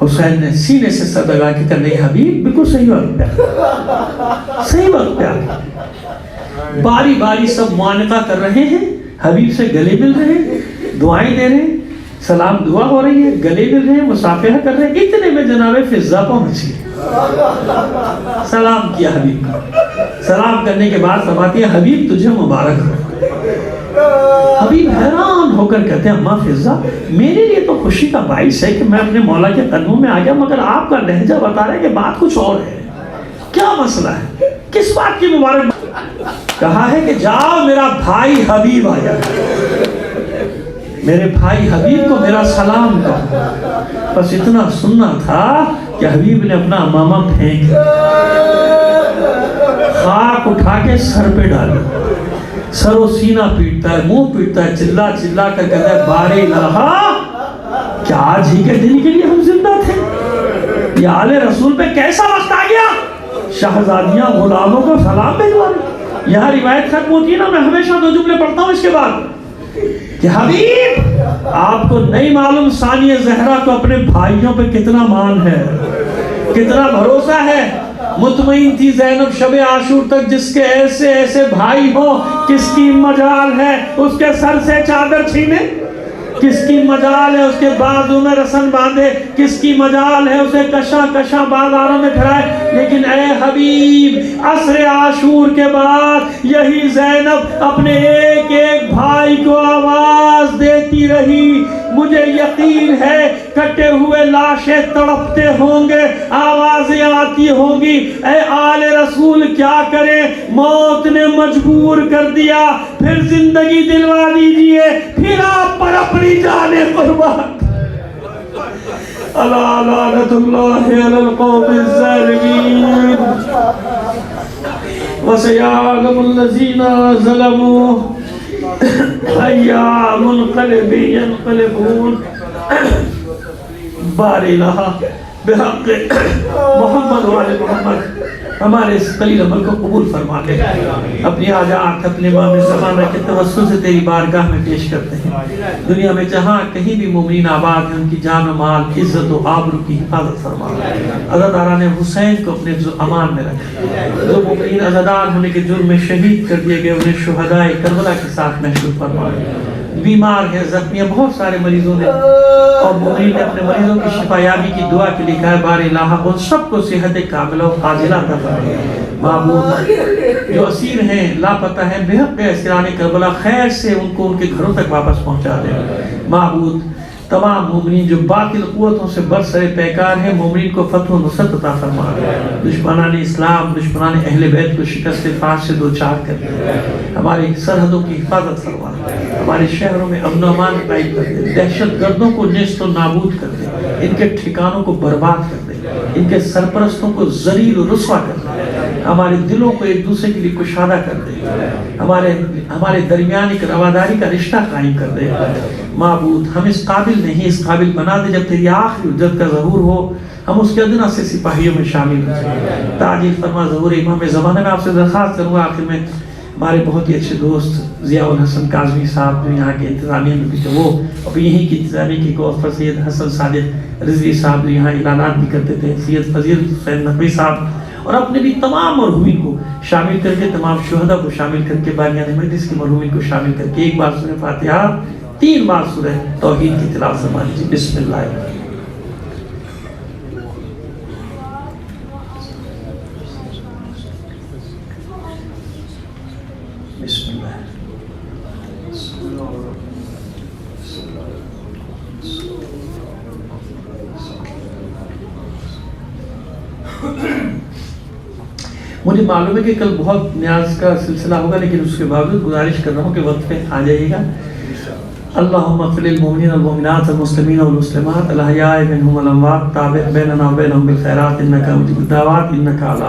حسین نے سینے سے سر لگا کے کہا نہیں حبیب بالکل صحیح وقت پہ, صحیح وقت پہ. باری باری سب معانقہ کر رہے ہیں, حبیب سے گلے مل رہے ہیں, دعائیں دے رہے ہیں, سلام دعا ہو رہی ہے, گلے مل رہے ہیں, مصافحہ کر رہے ہیں. اتنے میں جناب فضا پہنچی, سلام کیا حبیب کا. سلام کرنے کے بعد فرماتی ہے حبیب تجھے مبارک ہو. حبیب حیران ہو کر کہتے ہیں اماں فضا میرے لیے تو خوشی کا باعث ہے کہ میں اپنے مولا کے قدموں میں آ گیا, مگر آپ کا لہجہ بتا رہا ہے کہ بات کچھ اور ہے. کیا مسئلہ ہے, کس بات کی مبارک؟ کہا ہے کہ جاؤ میرا بھائی حبیب آیا, میرے بھائی حبیب کو میرا سلام کہو. بس اتنا سننا تھا کہ حبیب نے اپنا امامہ پھینک خاک اٹھا کے سر پہ ڈالی, سر و سینہ پیٹتا ہے, منہ پیٹتا ہے, چلا چلا کر کہتا ہے بار الہ کیا آج ہی کے دن کے لیے ہم زندہ تھے, یہ آل رسول پہ کیسا وقت آ گیا, شہزادیاں غلاموں کو سلام بھیجوا رہی. یہاں روایت ختم ہوتی ہے نا, میں ہمیشہ 2 جملے پڑھتا ہوں اس کے بعد کہ حبیب آپ کو نہیں معلوم ثانیہ زہرا کو اپنے بھائیوں پہ کتنا مان ہے, کتنا بھروسہ ہے. مطمئن تھی زینب شب عاشور تک جس کے ایسے ایسے بھائی ہوں, کس کی مجال ہے اس کے سر سے چادر چھینے, کس کی مجال ہے اس کے بازو میں رسن باندھے, کس کی مجال ہے اسے کشا کشا بازاروں میں پھرائے. لیکن اے حبیب عصر عاشور کے بعد یہی زینب اپنے ایک ایک بھائی کو آواز دیتی رہی. مجھے یقین ہے کٹے ہوئے لاشیں تڑپتے ہوں گے, آوازیں آتی ہوں گی, اے آل رسول کیا کرے, موت نے مجبور کر دیا, پھر زندگی دلوا دیجئے, پھر آپ پر اپنی جانیں قربان. الا لعنت اللہ علی القوم الظالمین. وسيعلم الذين ظلموا أي منقلب ينقلبون بارئ لها بحق محمد وعلى محمد. ہمارے اس قلیل عمل کو قبول فرما لے. اپنی حاجات اپنے امام زمانہ کے توسل سے تیری بارگاہ میں پیش کرتے ہیں. دنیا میں جہاں کہیں بھی مومنین آباد ہیں ان کی جان و مال عزت و آبرو کی حفاظت فرما. عزاداران حسین کو اپنے امان میں رکھ. جو مومنین عزادار ہونے کے جرم میں شہید کر دیے گئے انہیں شہدائے کربلا کے ساتھ محشور فرما. بیمار ہیں زخمی ہیں بہت سارے مریضوں نے اور مومنین نے اپنے مریضوں کی شفا یابی کی دعا کے لیے کہا ہے بار الہ ان سب کو صحت کاملہ و عاجلہ عطا فرما. معبود جو اسیر ہیں لاپتہ ہیں بے حق اسیران کربلا خیر سے ان کو ان کے گھروں تک واپس پہنچا دے. معبود تمام مومنین جو باطل قوتوں سے برسر پیکار ہیں مومنین کو فتح و نصرت عطا فرما. دشمنان اسلام دشمنان اہل بیت کو شکست فاش سے دوچار کر دے. ہماری سرحدوں کی حفاظت فرما. ہمارے شہروں میں امن و امان قائم کر دے. دہشت گردوں کو نیست و نابود کر دے. ان کے ٹھکانوں کو برباد کر دے. ان کے سرپرستوں کو ذلیل و رسوا کر دے. ہمارے دلوں کو ایک دوسرے کے لیے کشادہ کر دے. ہمارے درمیان ایک رواداری کا رشتہ قائم کر دے. معبود ہم اس قابل نہیں اس قابل بنا دے جب تیری آخری عزت کا ظہور ہو ہم اس کے ادنا سے سپاہیوں میں شامل ہو جائیں. تعجیل فرما ظہور امام زمانہ میں آپ سے درخواست کروں گا. آخر میں ہمارے بہت ہی اچھے دوست ضیاء الحسن کاظمی صاحب جو یہاں کے انتظامیہ میں بھی تھے وہ اب یہیں کی انتظامیہ کی گوفر سید حسن صادق رضوی صاحب جو یہاں اعلانات بھی کرتے تھے سید فضیل حسین نقوی صاحب اور اپنے بھی تمام مرحومین کو شامل کر کے تمام شہداء کو شامل کر کے بانیان مجلس کے مرحومین کو شامل کر کے ایک بار سورہ فاتحہ 3 بار سورہ توحید کی تلاوت فرما لیجیے. بسم اللہ الرحمن الرحیم. بسم اللہ. مجھے معلوم ہے کہ کل بہت نیاز کا سلسلہ ہوگا لیکن اس کے باوجود گزارش کر رہا ہوں کہ وقت پہ آ جائیے گا. اللہم اغفر للمؤمنین والمؤمنات والمسلمین والمسلمات الاحیاء منهم والاموات تابع بیننا وبینہم بالخیرات انکا مجیب الدعوات انکا علی